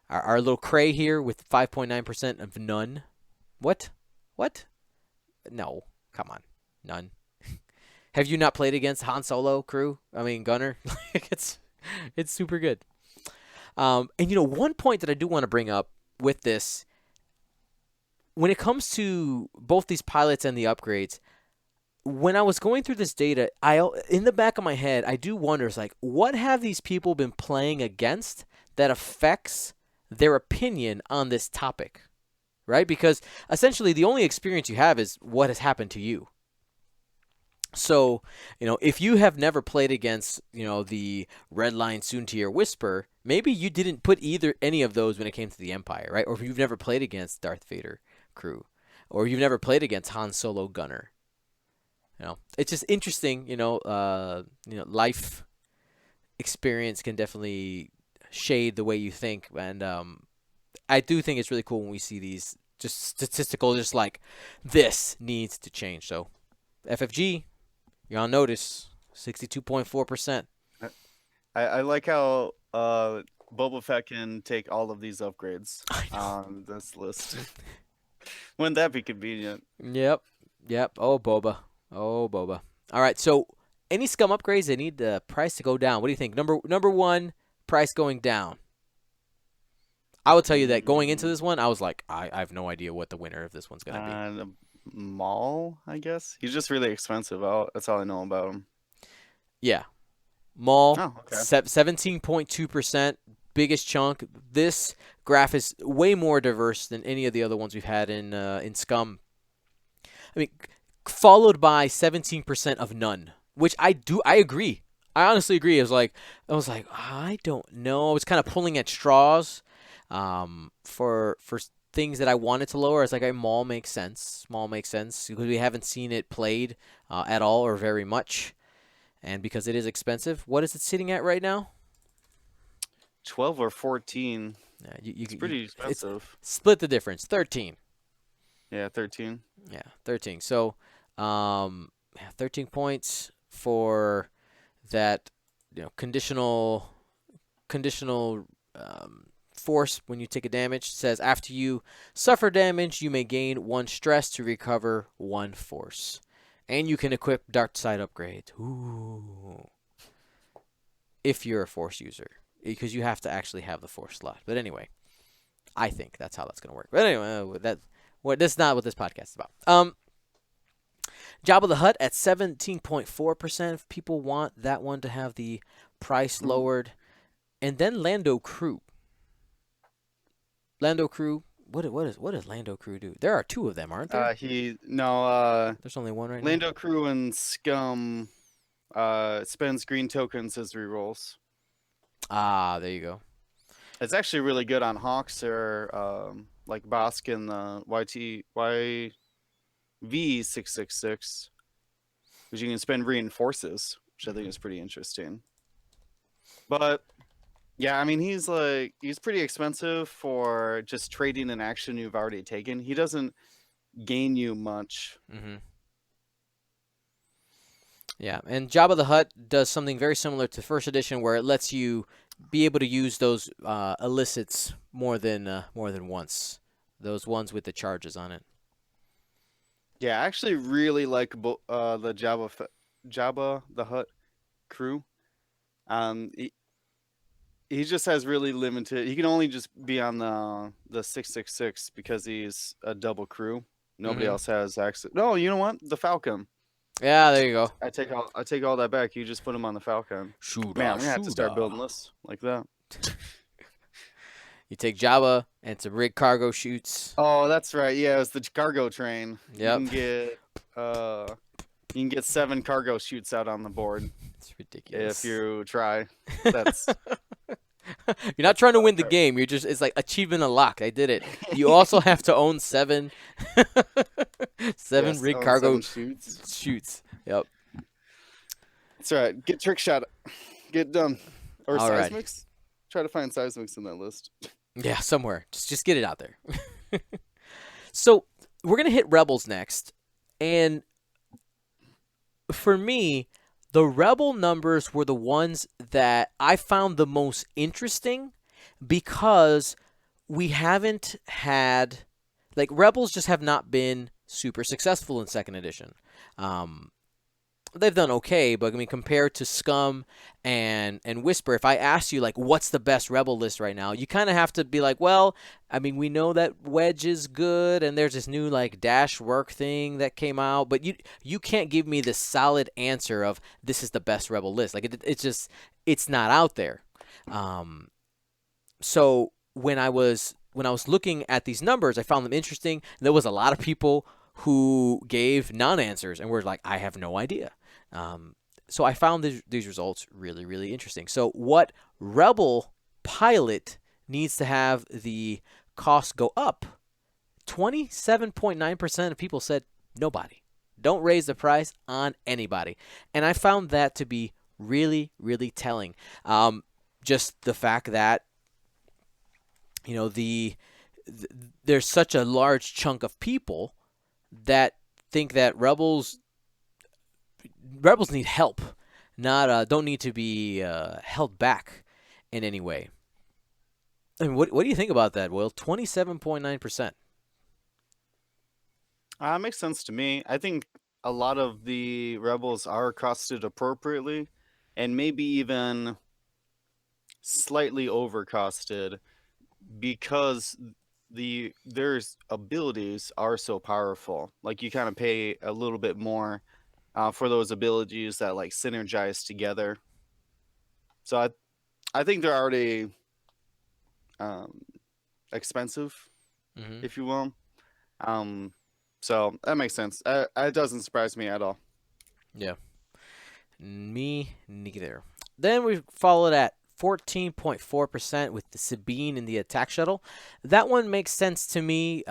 a little cray here with 5.9% of none. What? No. Come on. None. Have you not played against Han Solo crew? I mean, gunner? it's super good. And, one point that I do want to bring up with this, when it comes to both these pilots and the upgrades, when I was going through this data, in the back of my head, I do wonder, it's like, what have these people been playing against that affects their opinion on this topic, right? Because essentially the only experience you have is what has happened to you. So, if you have never played against, the Red Line Soontir Whisper, maybe you didn't put any of those when it came to the Empire, right? Or if you've never played against Darth Vader crew, or you've never played against Han Solo gunner. It's just interesting, life experience can definitely shade the way you think. And I do think it's really cool when we see these just statistical, just like this needs to change. So FFG, you're on notice, 62.4%. I like how Boba Fett can take all of these upgrades on this list. Wouldn't that be convenient? Yep. Oh, Boba. All right, so any scum upgrades, they need the price to go down. What do you think? Number one, price going down. I will tell you that going into this one, I was like, I have no idea what the winner of this one's going to be. The Maul, I guess. He's just really expensive. That's all I know about him. Yeah. Maul, Oh, okay. 17.2%, biggest chunk. This graph is way more diverse than any of the other ones we've had in Scum. I mean, followed by 17% of none, which I agree. I honestly agree. I was like, I don't know. I was kind of pulling at straws, for things that I wanted to lower. I was like, Maul makes sense. Maul makes sense because we haven't seen it played at all or very much, and because it is expensive. What is it sitting at right now? 12 or 14. It's You pretty it's expensive. split the difference. 13. Yeah, 13. Yeah, 13. So, yeah, 13 points for that, conditional force when you take a damage. It says after you suffer damage, you may gain one stress to recover one force, and you can equip dark side upgrade. Ooh, if you're a force user, because you have to actually have the force slot. But anyway, I think that's how that's gonna work. But anyway, that's not what this podcast is about. Jabba the Hutt at 17.4%. If people want that one to have the price Ooh. lowered. And then Lando Crew. Lando Crew. What does Lando Crew do? There are two of them, aren't there? He no There's only one right now. Lando Crew and Scum spends green tokens as rerolls. Ah, there you go. It's actually really good on Hawks or like Bosk in the YV666, because you can spend reinforces, which I think is pretty interesting. But yeah, I mean he's pretty expensive for just trading an action you've already taken. He doesn't gain you much. Mm-hmm. Yeah, and Jabba the Hutt does something very similar to First Edition, where it lets you be able to use those illicits more than once. Those ones with the charges on it. Yeah, I actually really like the Jabba the Hutt crew. He just has really limited. He can only just be on the 666 because he's a double crew. Nobody Mm-hmm. else has access. No, you know what? The Falcon. Yeah, there you go. I take all that back. You just put him on the Falcon. Man, Shooda, I'm gonna have to start shooda. building lists like that. You take Jabba and some rig cargo shoots. Oh, that's right. Yeah, it's the cargo train. You Yep. can get you can get 7 cargo shoots out on the board It's if ridiculous. you try. That's You're not trying to win the game. It's like achievement unlocked. I did it. You also have to own seven, seven yes, rig own cargo 7 shoots. shoots. Yep. That's right. Get trick shot. Get done. Or All right. seismics. Try to find seismics in that list. Yeah, somewhere. Just get it out there. So we're gonna hit rebels next, and for me, the rebel numbers were the ones that I found the most interesting because we haven't had, like, rebels just have not been super successful in second edition. Um, they've done okay, but I mean, compared to Scum and Whisper, if I ask you like what's the best Rebel list right now, you kind of have to be like, well, I mean, we know that Wedge is good, and there's this new like dash work thing that came out, but you can't give me this solid answer of this is the best Rebel list. Like it's just it's not out there. Um, so when I was looking at these numbers, I found them interesting. There was a lot of people who gave non-answers and were like, I have no idea. Um, so I found these results really, really interesting. So what Rebel pilot needs to have the cost go up? 27.9% of people said nobody. Don't raise the price on anybody. And I found that to be really, really telling. Just the fact that there's such a large chunk of people that think that rebels need help, not don't need to be held back in any way. I mean, what do you think about that, Will? 27.9%. Makes sense to me. I think a lot of the rebels are costed appropriately, and maybe even slightly overcosted because their abilities are so powerful. Like you kind of pay a little bit more for those abilities that like synergize together. So I think they're already um, expensive, Hmm. if you will. Um, so that makes sense. It doesn't surprise me at all. Yeah, me neither. Then we followed at 14.4% with the Sabine in the attack shuttle. That one makes sense to me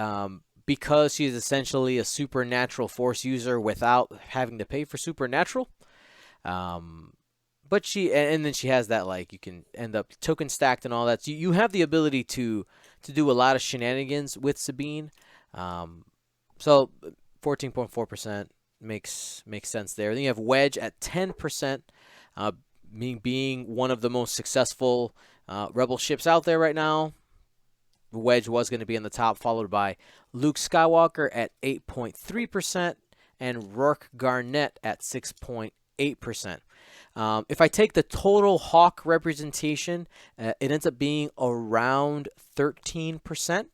because she's essentially a supernatural force user without having to pay for supernatural. Um, but and then she has that, like, you can end up token stacked and all that. So you have the ability to do a lot of shenanigans with Sabine. Um, so 14.4% makes sense there. Then you have Wedge at 10%, uh, being one of the most successful rebel ships out there right now. Wedge was going to be in the top, followed by Luke Skywalker at 8.3% and Rourke Garnett at 6.8%. If I take the total Hawk representation, it ends up being around 13%,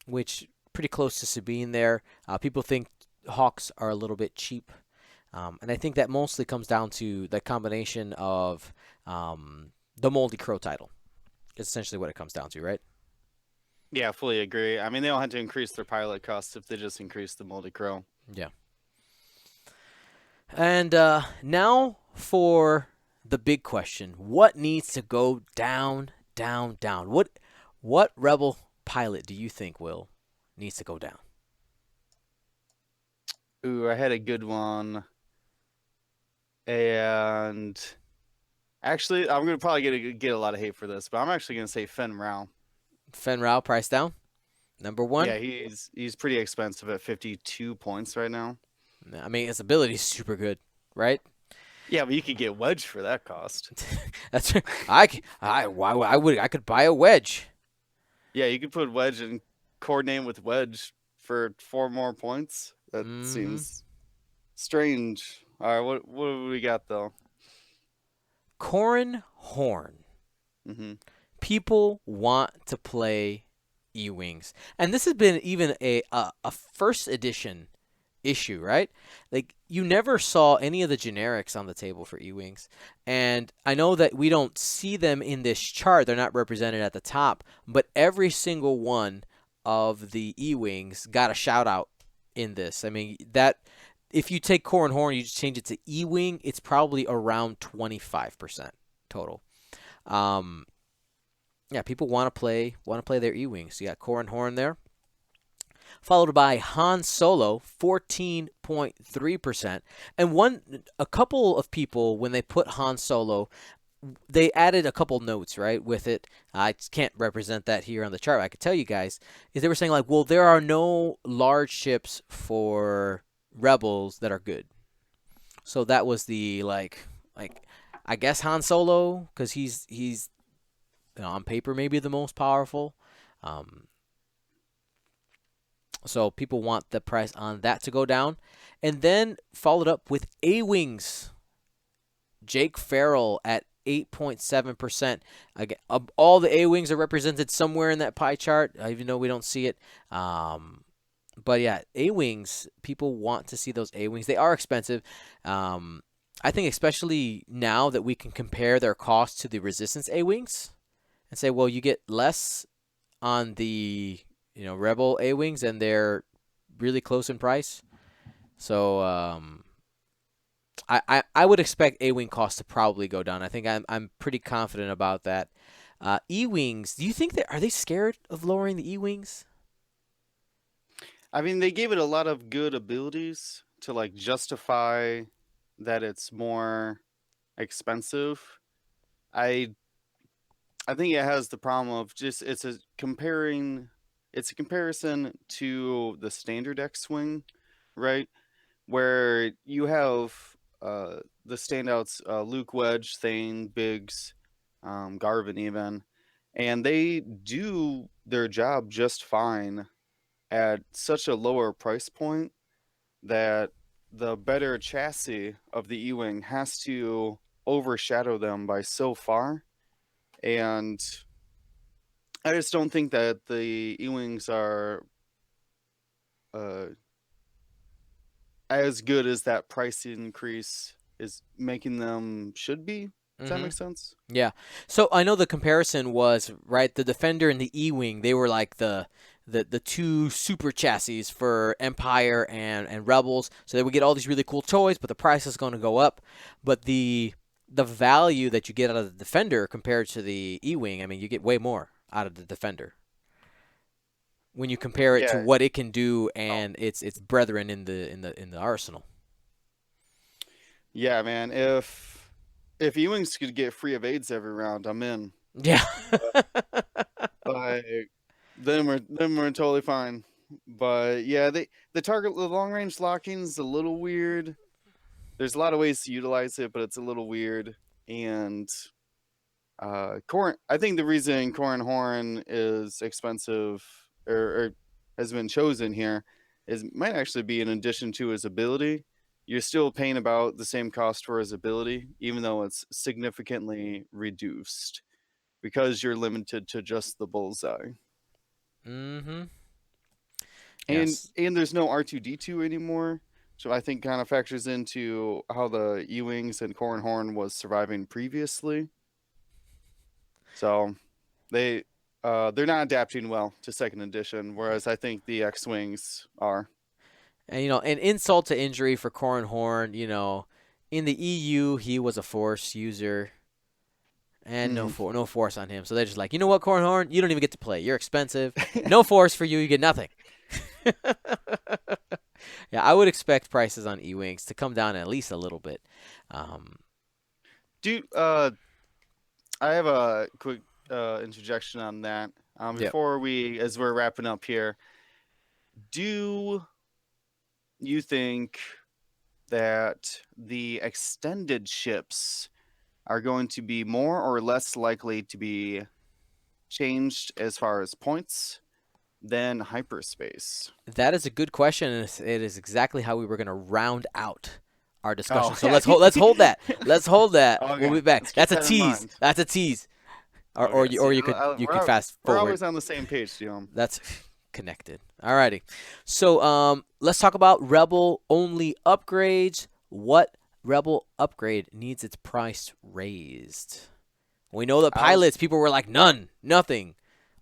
which pretty close to Sabine there. People think Hawks are a little bit cheap, and I think that mostly comes down to the combination of the Moldy Crow title. It's essentially what it comes down to, right? Yeah, I fully agree. I mean, they don't have to increase their pilot costs if they just increase the Moldy Crow. Yeah. And now for the big question: what needs to go down, down, down? What rebel pilot do you think will needs to go down? Ooh, I had a good one. And actually, I'm gonna probably get a lot of hate for this, but I'm actually gonna say Fenn Rau. Fen Rao price down, number one. Yeah, he's pretty expensive at 52 points right now. I mean, his ability is super good, right? Yeah, but you could get Wedge for that cost. That's I could buy a wedge. Yeah, you could put Wedge and coordinate with Wedge for 4 more points. That Mm-hmm. seems strange. All right, what do we got though? Corrin Horn. Mm-hmm. People want to play E-wings, and this has been even a first edition issue, right? Like, you never saw any of the generics on the table for E-wings, and I know that we don't see them in this chart; they're not represented at the top, but every single one of the E-wings got a shout out in this. I mean, that if you take Core and Horn, you just change it to E-wing, it's probably around 25% total. Um, yeah, people want to play their E-wings. You got Core and Horn there, followed by Han Solo, 14.3%. And a couple of people, when they put Han Solo, they added a couple notes, right, with it. I can't represent that here on the chart. I could tell you guys is they were saying, like, well, there are no large ships for Rebels that are good. So that was the, like I guess Han Solo, because he's on paper maybe the most powerful. Um, So people want the price on that to go down. And then followed up with A-Wings. Jake Farrell at 8.7%. Again, all the A-Wings are represented somewhere in that pie chart, even though we don't see it. But yeah, A-Wings, people want to see those A-Wings. They are expensive. I think especially now that we can compare their cost to the Resistance A-Wings and say, well, you get less on the Rebel A-Wings, and they're really close in price. So I would expect A-Wing costs to probably go down. I think I'm pretty confident about that. E-Wings, do you think are they scared of lowering the E-Wings? I mean, they gave it a lot of good abilities to like justify that it's more expensive. I I think it has the problem of just it's a comparison to the standard X-wing, right? Where you have the standouts Luke, Wedge, Thane, Biggs, Garvin even, and they do their job just fine at such a lower price point that the better chassis of the E-wing has to overshadow them by so far. And I just don't think that the E-wings are uh, as good as that price increase is making them should be. Does that Mm-hmm. make sense? Yeah. So I know the comparison was right. The Defender and the E-wing, they were like the two super chassis for Empire and Rebels. So they would get all these really cool toys, but the price is going to go up. But the value that you get out of the Defender compared to the E-wing, I mean, you get way more out of the Defender when you compare it to Yeah. what it can do Oh, and its brethren in the arsenal. yeah, man. If Ewings could get free evades every round, I'm in. Yeah. Like then we're totally fine. But yeah, the long range locking is a little weird. There's a lot of ways to utilize it, but it's a little weird. And Corn, I think the reason Corn Horn is expensive or has been chosen here is might actually be in addition to his ability. You're still paying about the same cost for his ability, even though it's significantly reduced because you're limited to just the bullseye. Mm-hmm. And Yes. and there's no R2D2 anymore. So I think kind of factors into how the E-Wings and Corn Horn was surviving previously. So they they're not adapting well to second edition, whereas I think the X-Wings are. And an insult to injury for Corran Horn. In the EU he was a Force user, and Hmm. no Force on him. So they're just like, you know what, Corran Horn, you don't even get to play. You're expensive. No Force for you. You get nothing. Yeah, I would expect prices on E-wings to come down at least a little bit. Um, Do I have a quick interjection on that yep. before as we're wrapping up here. Do you think that the extended ships are going to be more or less likely to be changed as far as points than hyperspace? That is a good question, and it is exactly how we were going to round out our discussion. Oh, So yeah. let's hold that. Let's hold that. We'll Okay, be back. let's keep That's a that in tease. mind. That's a tease. Or Okay, you see, or you could we're fast we're forward. always on the same page, Dion. That's connected. Alrighty. So let's talk about Rebel only upgrades. What Rebel upgrade needs its price raised? We know the I was pilots. People were like none, nothing.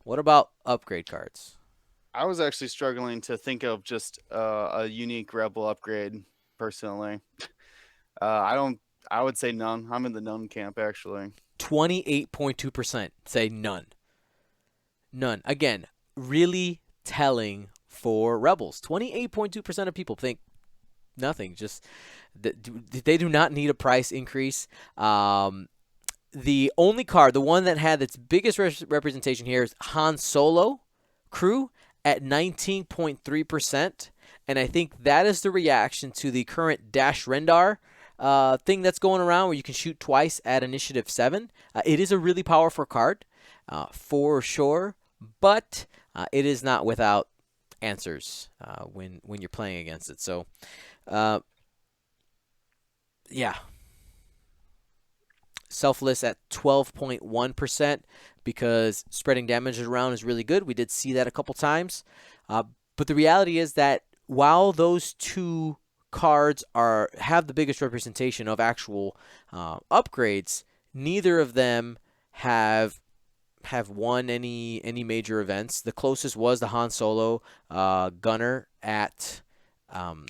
What about upgrade cards? I was actually struggling to think of just a unique Rebel upgrade personally. I don't. I would say none. I'm in the none camp actually. 28.2% say none. None. Again, really telling for Rebels. 28.2% of people think nothing. Just they do not need a price increase. The only card, the one that had its biggest representation here, is Han Solo crew at 19.3%. And I think that is the reaction to the current Dash Rendar thing that's going around where you can shoot twice at Initiative 7. It is a really powerful card, for sure, but it is not without answers when you're playing against it. So, uh, yeah, selfless at 12.1% because spreading damage around is really good. We did see that a couple times. But the reality is that while those two cards have the biggest representation of actual upgrades, neither of them have won any major events. The closest was the Han Solo Gunner at um,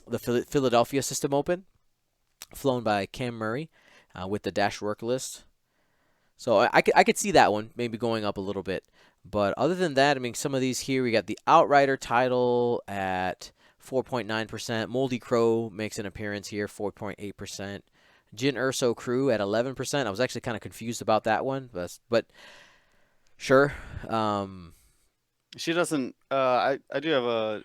the Philadelphia System Open, flown by Cam Murray with the dash work list. So I could see that one maybe going up a little bit. But other than that, I mean, some of these here, we got the Outrider title at 4.9%. Moldy Crow makes an appearance here, 4.8%. Jin Urso crew at 11%. I was actually kind of confused about that one, but sure. She doesn't. I do have a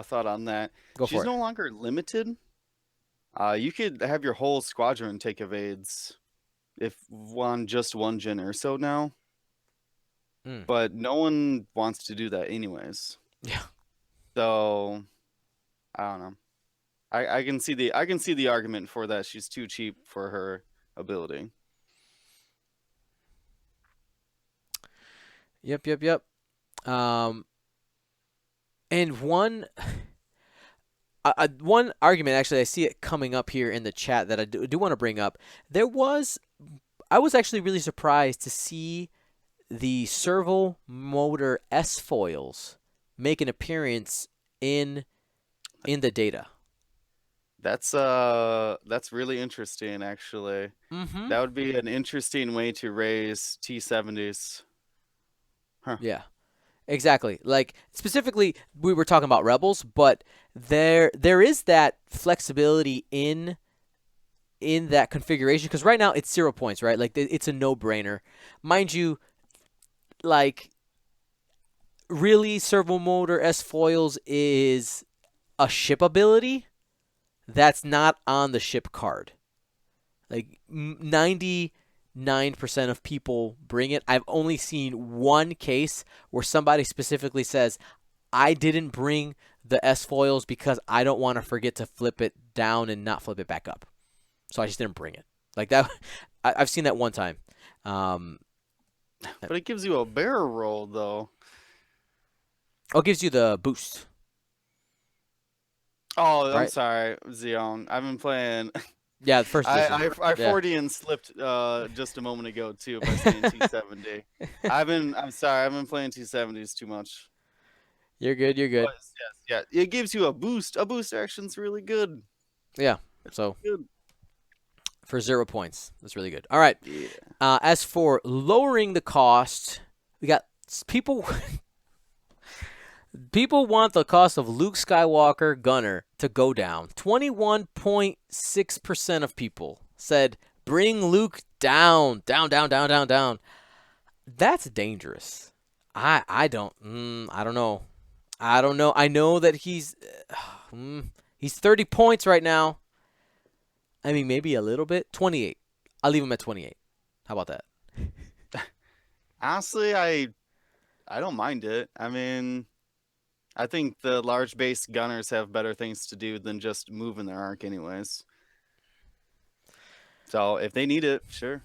thought on that. Go She's for it. no longer limited. You could have your whole squadron take evades if on just one gen or so now, Mm. but no one wants to do that anyways. Yeah. So I don't know. I can see the argument for that. She's too cheap for her ability. Yep. Yep. Yep. Um, and one argument, actually, I see it coming up here in the chat that I do want to bring up. There was I was actually really surprised to see the servo motor S foils make an appearance in the data. That's really interesting actually. Mm-hmm. That would be an interesting way to raise T70s. Huh. Yeah. Exactly. Like specifically, we were talking about Rebels, but there is that flexibility in that configuration because right now it's 0 points, right? Like it's a no-brainer, mind you. Like really, servo motor S foils is a ship ability that's not on the ship card. Like 99% of people bring it. I've only seen one case where somebody specifically says, I didn't bring the S foils because I don't want to forget to flip it down and not flip it back up. So I just didn't bring it. Like that, I've seen that one time. Um, But it gives you a barrel roll though. oh, it gives you the boost, Oh, I'm right? sorry, Xeon. I've been playing. Yeah, the first edition. I Yeah. Fordian slipped just a moment ago too by saying T70. I'm sorry, I've been playing T70s too much. You're good. You're But good. yes, yeah, it gives you a boost. A boost action's really good. Yeah. It's So good. for 0 points, that's really good. All right. Yeah. As for lowering the cost, we got people. People want the cost of Luke Skywalker Gunner to go down. 21.6% of people said bring Luke down, down, down, down, down, down. That's dangerous. I don't I don't know. I don't know. I know that he's 30 points right now. I mean maybe a little bit. 28. I'll leave him at 28. How about that? Honestly, I don't mind it. I mean, I think the large base gunners have better things to do than just moving their arc anyways. So if they need it, sure.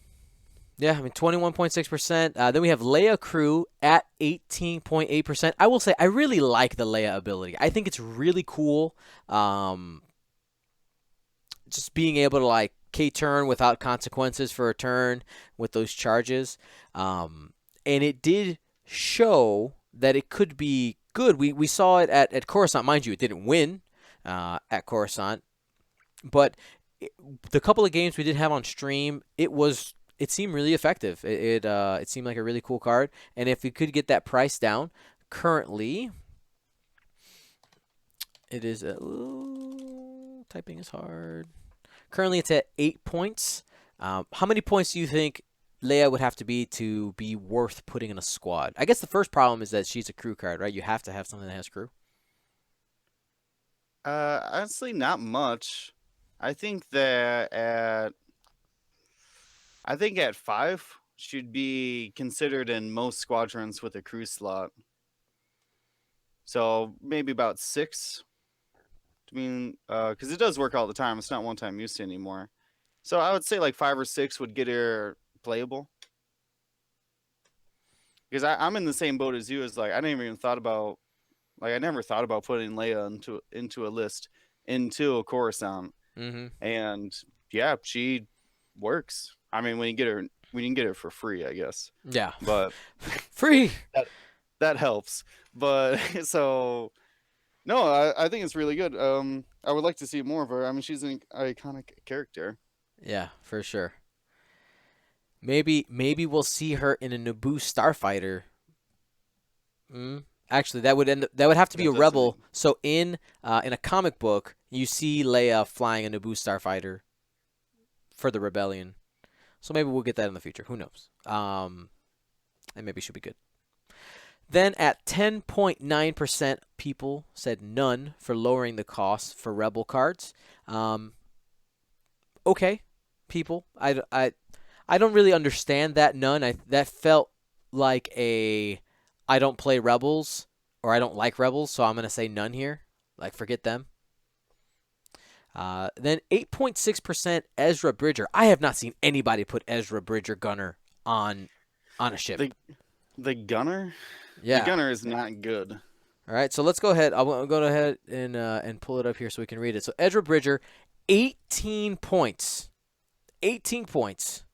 Yeah, I mean 21.6%. Then we have Leia Crew at 18.8%. I will say I really like the Leia ability. I think it's really cool. Just being able to like K-turn without consequences for a turn with those charges. And it did show that it could be good. We saw it at Coruscant. Mind you, it didn't win at Coruscant. But the couple of games we did have on stream, it seemed really effective. It seemed like a really cool card, and if we could get that price down, currently it is typing is hard. Currently, it's at 8 points. How many points do you think Leia would have to be worth putting in a squad? I guess the first problem is that she's a crew card, right? You have to have something that has crew. Honestly, not much. I think that at 5 should be considered in most squadrons with a crew slot. So maybe about 6. I mean, because it does work all the time. It's not one-time use anymore. So I would say like 5 or 6 would get her playable. Because I'm in the same boat as you. As like I never even thought about, like I never thought about putting Leia into a list into a Coruscant. Mm-hmm. And yeah, she works. I mean, when you can get her for free, I guess. Yeah, But free. that helps. But so no, I think it's really good. I would like to see more of her. I mean, she's an iconic character. Yeah, for sure. Maybe we'll see her in a Naboo starfighter. Actually, that would have to be That a doesn't rebel. make- So in a comic book, you see Leia flying a Naboo starfighter for the rebellion. So maybe we'll get that in the future. Who knows? And maybe she'll be good. Then at 10.9%, people said none for lowering the cost for rebel cards. Okay, people. I don't really understand that none. That felt like I don't play rebels or I don't like rebels, so I'm gonna say none here. Like forget them. Then 8.6% Ezra Bridger. I have not seen anybody put Ezra Bridger Gunner on a ship. The gunner. Yeah. The gunner is not good. All right. So let's go ahead. I'll go ahead and pull it up here so we can read it. So Ezra Bridger, 18 points. 18 points.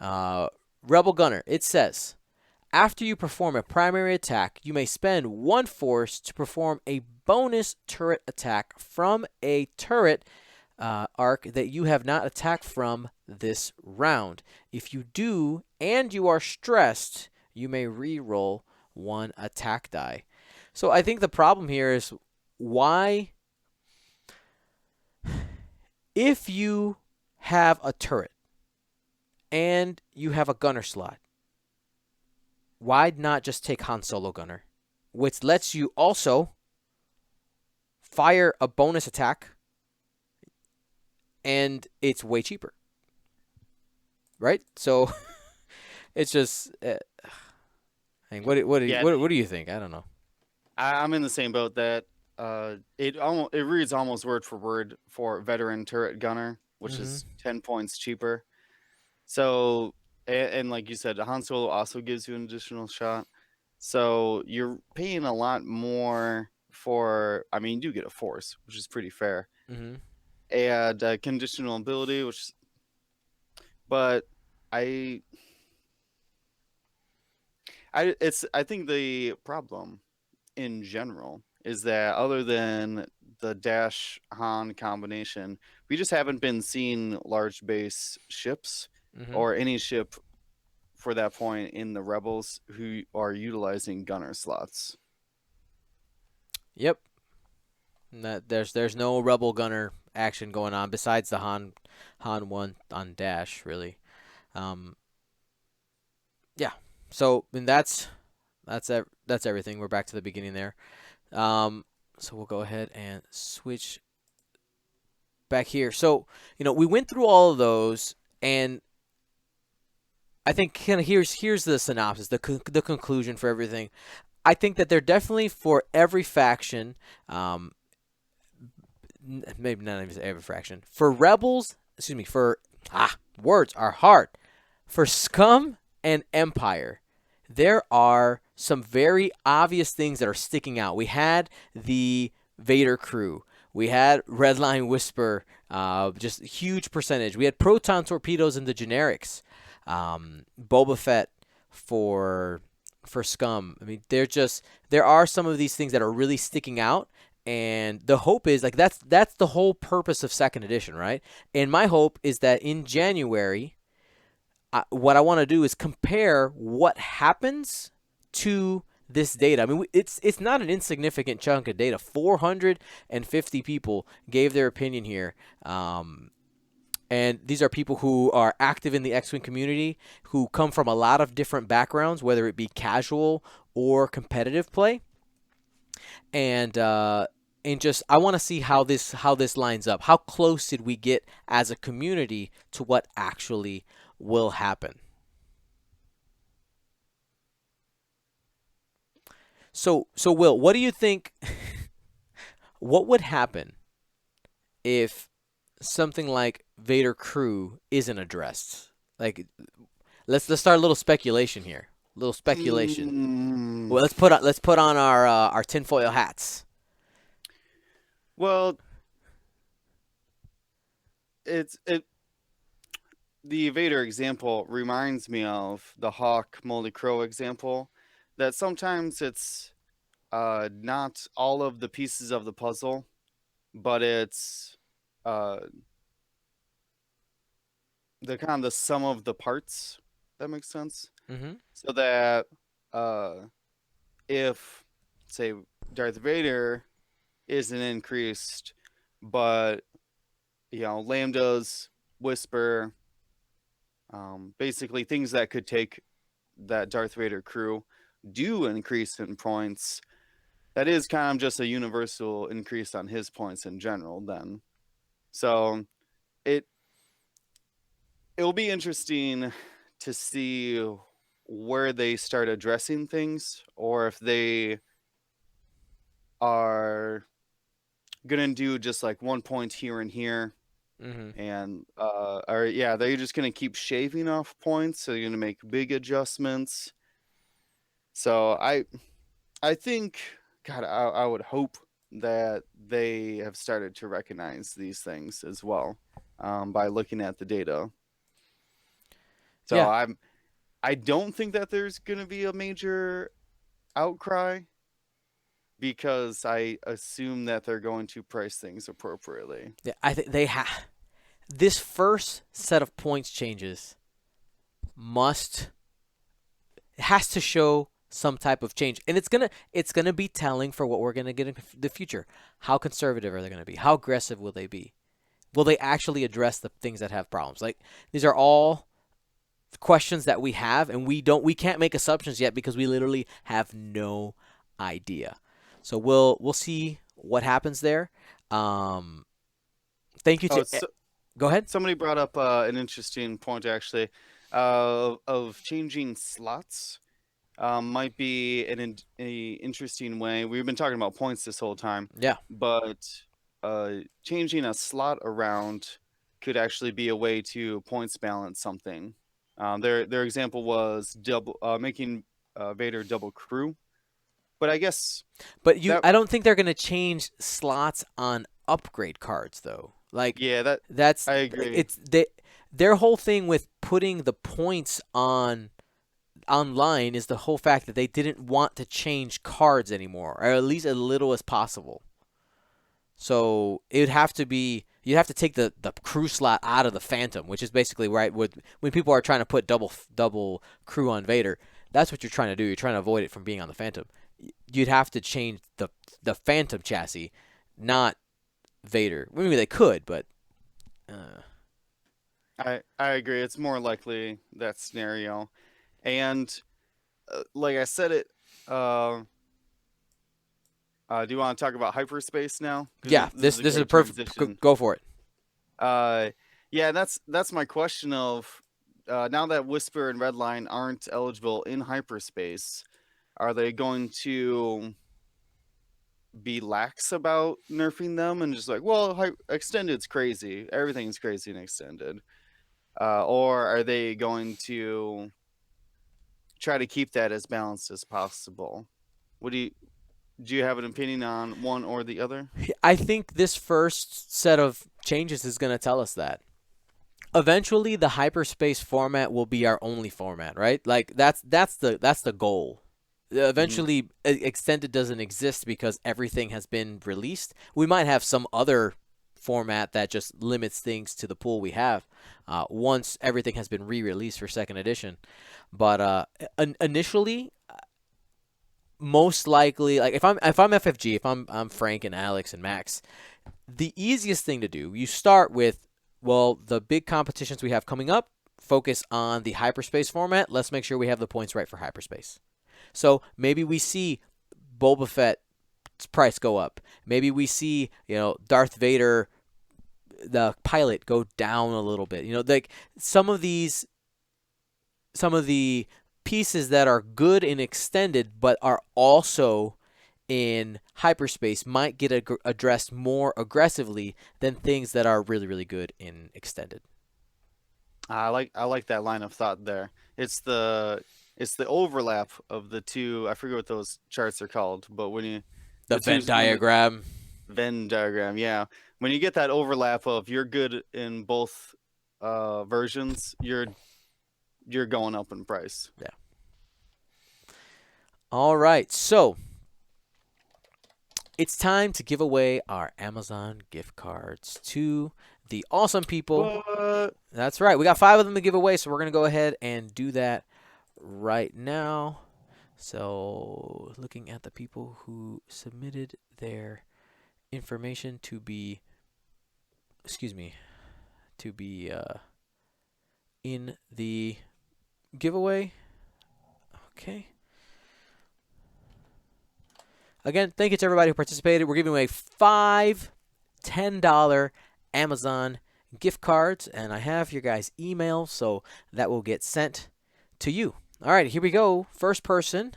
Uh, Rebel Gunner, it says, after you perform a primary attack, you may spend one force to perform a bonus turret attack from a turret arc that you have not attacked from this round. If you do and you are stressed, you may re-roll one attack die. So I think the problem here is why, if you have a turret and you have a gunner slot, why not just take Han Solo Gunner, which lets you also fire a bonus attack and it's way cheaper, right? So it's just, I mean, Yeah, what do you think? I don't know. I'm in the same boat that it reads almost word for word for veteran turret gunner, which Mm-hmm. is 10 points cheaper. So and like you said, Han Solo also gives you an additional shot. So you're paying a lot more for. I mean, you do get a force, which is pretty fair, Mm-hmm. and conditional ability, which. But I I think the problem in general is that other than the Dash Han combination, we just haven't been seeing large base ships Mm-hmm. or any ship for that point in the Rebels who are utilizing gunner slots. Yep. There's no Rebel Gunner action going on besides the Han one on Dash, really. Um, yeah. So and that's everything. We're back to the beginning there. Um, so we'll go ahead and switch back here. So we went through all of those, and I think kind of here's the synopsis, the conclusion for everything. I think that they're definitely for every faction. Maybe not even every faction. For rebels, excuse me, for words are hard. For scum and empire, there are some very obvious things that are sticking out. We had the Vader crew. We had Redline Whisper, just huge percentage. We had proton torpedoes in the generics. Boba Fett for scum. I mean, there are some of these things that are really sticking out, and the hope is like that's the whole purpose of second edition, right? And my hope is that in January, what I want to do is compare what happens to this data. I mean, it's not an insignificant chunk of data. 450 people gave their opinion here. And these are people who are active in the X-Wing community, who come from a lot of different backgrounds, whether it be casual or competitive play. And just I want to see how this lines up. How close did we get as a community to what actually will happen? So Will, what do you think? What would happen if something like Vader Crew isn't addressed? Like, let's start a little speculation here. A little speculation. Mm, Well, let's put on our tinfoil hats. well, it the Vader example reminds me of the Hawk Moldy Crow example. That sometimes it's not all of the pieces of the puzzle, but it's uh, the kind of the sum of the parts. That makes sense. Mm-hmm. So that uh, if, say, Darth Vader isn't increased, but lambdas, whisper, basically things that could take that Darth Vader crew do increase in points. That is kind of just a universal increase on his points in general. Then, so it it will be interesting to see where they start addressing things, or if they are gonna do just like 1 point here and here, Mm-hmm. and or yeah, they're just gonna keep shaving off points. So they're gonna make big adjustments. So I think, God, I would hope that they have started to recognize these things as well, by looking at the data. So Yeah. I don't think that there's going to be a major outcry because I assume that they're going to price things appropriately. Yeah, I think they have this first set of points changes must has to show some type of change, and it's gonna be telling for what we're gonna get in the future. How conservative are they gonna be? How aggressive will they be? Will they actually address the things that have problems? Like these are all questions that we have, and we can't make assumptions yet because we literally have no idea. So we'll see what happens there. Um, thank you Oh, to. Go ahead. somebody brought up an interesting point actually of changing slots. Might be a interesting way. We've been talking about points this whole time, Yeah. but changing a slot around could actually be a way to points balance something. Their example was double making Vader double crew, but I guess But that I don't think they're gonna change slots on upgrade cards though. Like yeah, that that's I agree. it's their whole thing with putting the points on online is the whole fact that they didn't want to change cards anymore, or at least as little as possible. So it would have to be you'd have to take the crew slot out of the Phantom, which is basically right when people are trying to put double crew on Vader. That's what you're trying to do. You're trying to avoid it from being on the Phantom. You'd have to change the Phantom chassis, not Vader. Maybe they could, but uh, I agree. It's more likely that scenario, and like I said, it. Uh, do you want to talk about hyperspace now? yeah, Because this this is a this is a great perfect transition. go for it. Uh, yeah, that's my question of now that Whisper and Redline aren't eligible in hyperspace, are they going to be lax about nerfing them and just like, well, extended's crazy, everything's crazy in extended, or are they going to try to keep that as balanced as possible? What do you have an opinion on one or the other? I think this first set of changes is going to tell us that. Eventually the hyperspace format will be our only format, right? Like that's the goal. Hmm. Eventually extended doesn't exist because everything has been released. We might have some other format that just limits things to the pool we have once everything has been re-released for second edition. But initially, most likely, like if I'm FFG, if I'm Frank and Alex and Max, the easiest thing to do, you start with, well, the big competitions we have coming up, focus on the hyperspace format. Let's make sure we have the points right for hyperspace. So maybe we see Boba Fett's price go up. Maybe we see, Darth Vader, the pilot, go down a little bit. Like some of the pieces that are good in extended but are also in hyperspace might get addressed more aggressively than things that are really really good in extended. I like that line of thought there. It's the overlap of the two. I forget what those charts are called, but The the two Venn when the diagram. Venn diagram, yeah, when you get that overlap of you're good in both versions, you're going up in price. Yeah. All right. So it's time to give away our Amazon gift cards to the awesome people. What? That's right. We got 5 of them to give away, so we're going to go ahead and do that right now. So, looking at the people who submitted their information to be, excuse me, to be in the giveaway. Okay. Again, thank you to everybody who participated. We're giving away 5 $10 Amazon gift cards, and I have your guys' email, so that will get sent to you. All right, here we go. First person.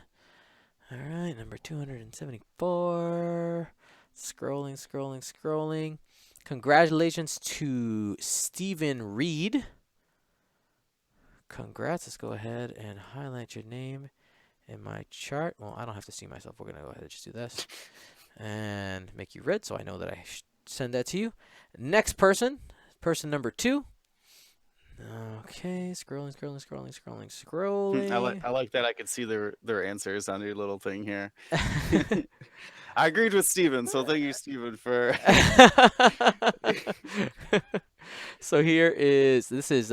All right, number 274. Scrolling. Congratulations to Stephen Reed. Congrats. Let's go ahead and highlight your name in my chart. Well, I don't have to see myself. We're going to go ahead and just do this and make you red so I know that I send that to you. Next person number 2. Okay, scrolling. I like that I could see their answers on your little thing here. I agreed with Steven, so thank you, Steven, for So this is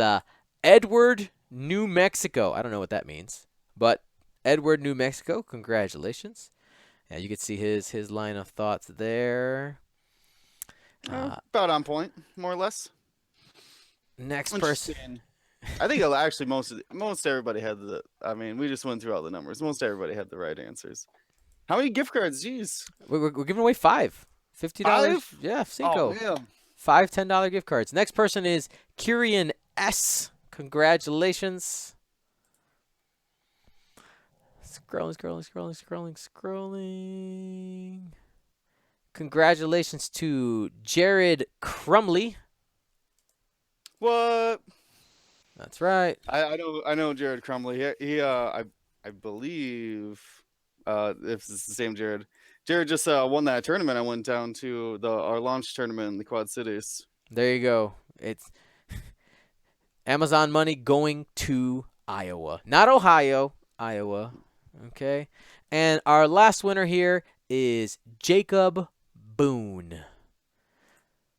Edward, New Mexico. I don't know what that means, but Edward, New Mexico. Congratulations. Yeah, you can see his line of thoughts there. about on point, more or less. Next person. Interesting. I think actually most everybody had the. I mean, we just went through all the numbers. Most everybody had the right answers. How many gift cards? Jeez, We're giving away $50. 5. Yeah, Oh Cinco. man. Five $10 gift cards. Next person is Kyrian S. Congratulations. Scrolling. Congratulations to Jared Crumley. What? That's right. I know Jared Crumley. I believe if it's the same Jared. Jared just won that tournament. I went down to our launch tournament in the Quad Cities. There you go. It's Amazon money going to Iowa. Not Ohio, Iowa. Okay. And our last winner here is Jacob Boone.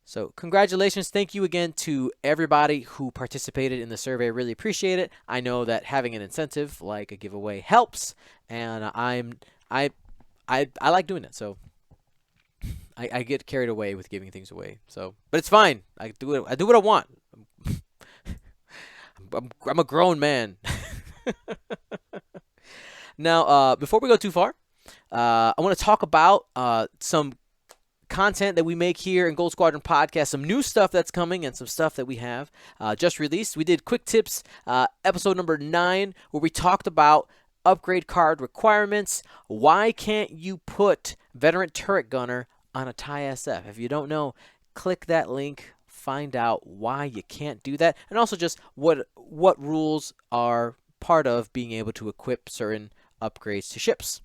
So congratulations. Thank you again to everybody who participated in the survey. I really appreciate it. I know that having an incentive like a giveaway helps, and I like doing it. So I get carried away with giving things away. So, but it's fine. I do what I want. I'm a grown man. Now, before we go too far, I want to talk about some content that we make here in Gold Squadron Podcast, some new stuff that's coming and some stuff that we have just released. We did Quick Tips, episode number 9, where we talked about upgrade card requirements. Why can't you put Veteran Turret Gunner on a TIE SF? If you don't know, click that link, find out why you can't do that, and also just what rules are part of being able to equip certain upgrades to ships.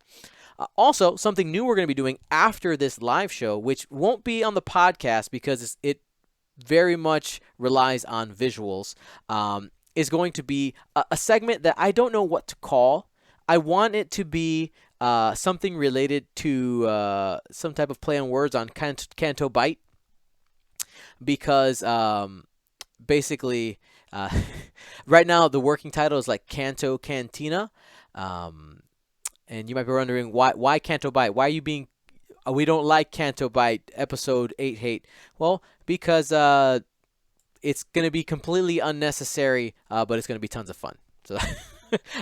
Also, something new we're going to be doing after this live show, which won't be on the podcast because it very much relies on visuals, is going to be a segment that I don't know what to call. I want it to be something related to some type of play on words on Canto Bite, because basically right now the working title is like Canto Cantina. And you might be wondering why Canto Bite? Why are you being? We don't like Canto Bite episode 8 hate. Well, because it's gonna be completely unnecessary, but it's gonna be tons of fun. So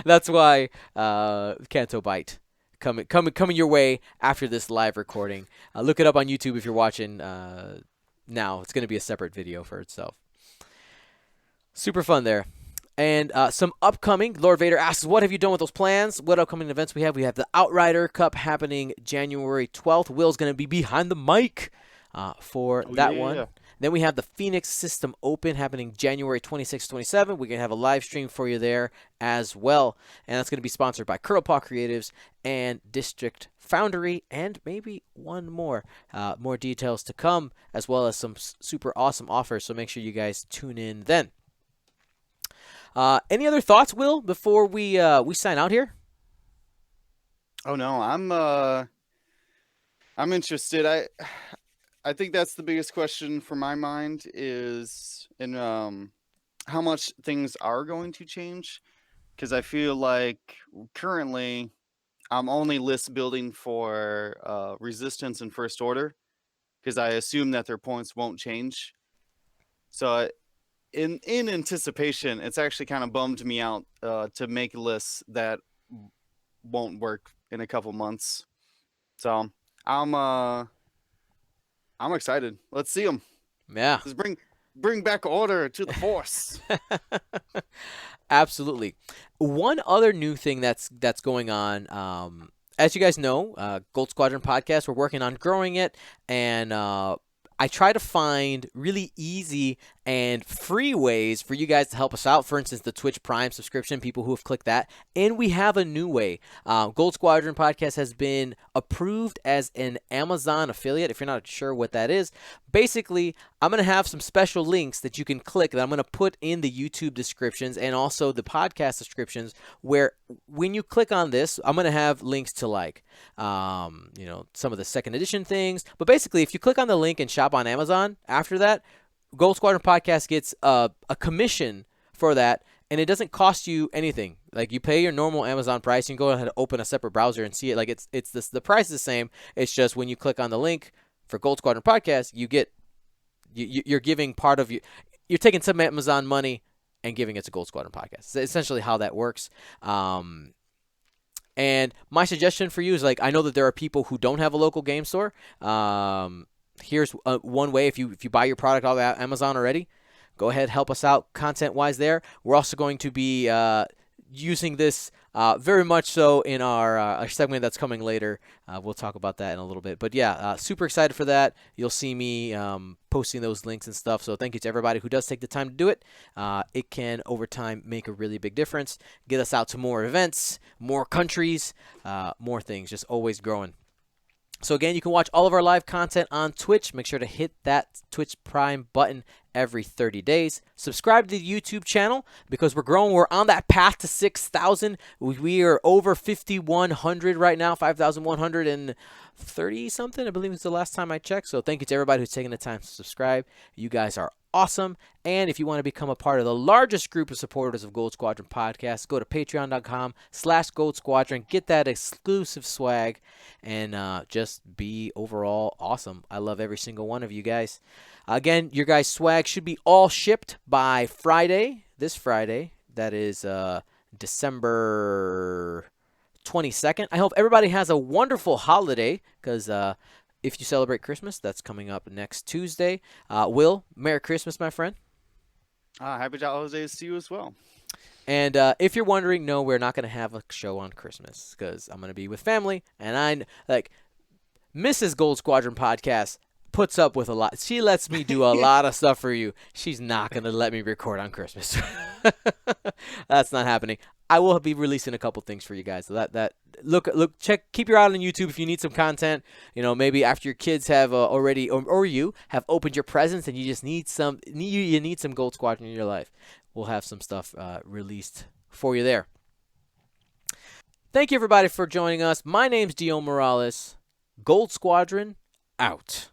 that's why Canto Bite coming your way after this live recording. Look it up on YouTube if you're watching now. It's gonna be a separate video for itself. Super fun there. And some upcoming, Lord Vader asks, what have you done with those plans? What upcoming events we have? We have the Outrider Cup happening January 12th. Will's going to be behind the mic for that one. Then we have the Phoenix System Open happening January 26th, 27th. We're going to have a live stream for you there as well. And that's going to be sponsored by Curlpaw Creatives and District Foundry, and maybe one more. More details to come, as well as some super awesome offers. So make sure you guys tune in then. Any other thoughts, Will, before we sign out here? Oh no, I'm interested. I think that's the biggest question for my mind is in how much things are going to change, because I feel like currently I'm only list building for Resistance and First Order, because I assume that their points won't change. So in anticipation, it's actually kind of bummed me out to make lists that won't work in a couple months. So I'm excited. Let's see them. Yeah. Just bring back order to the Force. Absolutely. One other new thing that's going on, as you guys know, Gold Squadron Podcast, we're working on growing it, and I try to find really easy and free ways for you guys to help us out. For instance, the Twitch Prime subscription, people who have clicked that. And we have a new way. Gold Squadron Podcast has been approved as an Amazon affiliate. If you're not sure what that is, basically, I'm going to have some special links that you can click that I'm going to put in the YouTube descriptions and also the podcast descriptions, where when you click on this, I'm going to have links to like, some of the second edition things. But basically, if you click on the link and shop on Amazon, after that, Gold Squadron Podcast gets a commission for that, and it doesn't cost you anything. Like, you pay your normal Amazon price, you can go ahead and open a separate browser and see it. Like, it's this, the price is the same. It's just when you click on the link for Gold Squadron Podcast, you're giving part of you're taking some Amazon money and giving it to Gold Squadron Podcast. It's essentially how that works. And my suggestion for you is, like, I know that there are people who don't have a local game store. Here's one way: if you buy your product off Amazon already, go ahead, help us out content-wise there. We're also going to be using this very much so in our segment that's coming later. We'll talk about that in a little bit. But yeah, super excited for that. You'll see me posting those links and stuff. So thank you to everybody who does take the time to do it. It can, over time, make a really big difference. Get us out to more events, more countries, more things. Just always growing. So again, you can watch all of our live content on Twitch. Make sure to hit that Twitch Prime button every 30 days. Subscribe to the YouTube channel because we're growing. We're on that path to 6,000. We are over 5,100 right now, 5,130 something, I believe is the last time I checked. So thank you to everybody who's taking the time to subscribe. You guys are awesome. And if you want to become a part of the largest group of supporters of Gold Squadron Podcast, go to patreon.com/Gold Squadron. Get that exclusive swag and just be overall awesome. I love every single one of you guys. Again, your guys' swag should be all shipped by Friday, this Friday. That is December 22nd. I hope everybody has a wonderful holiday, because if you celebrate Christmas, that's coming up next Tuesday. Will, Merry Christmas, my friend. Happy holidays to you as well. And if you're wondering, no, we're not going to have a show on Christmas because I'm going to be with family. And Mrs. Gold Squadron Podcast puts up with a lot. She lets me do a lot of stuff for you. She's not going to let me record on Christmas. That's not happening. I will be releasing a couple things for you guys. So check, keep your eye on YouTube if you need some content. Maybe after your kids have already, or you have opened your presents and you just need you need some Gold Squadron in your life. We'll have some stuff released for you there. Thank you, everybody, for joining us. My name's Dio Morales. Gold Squadron out.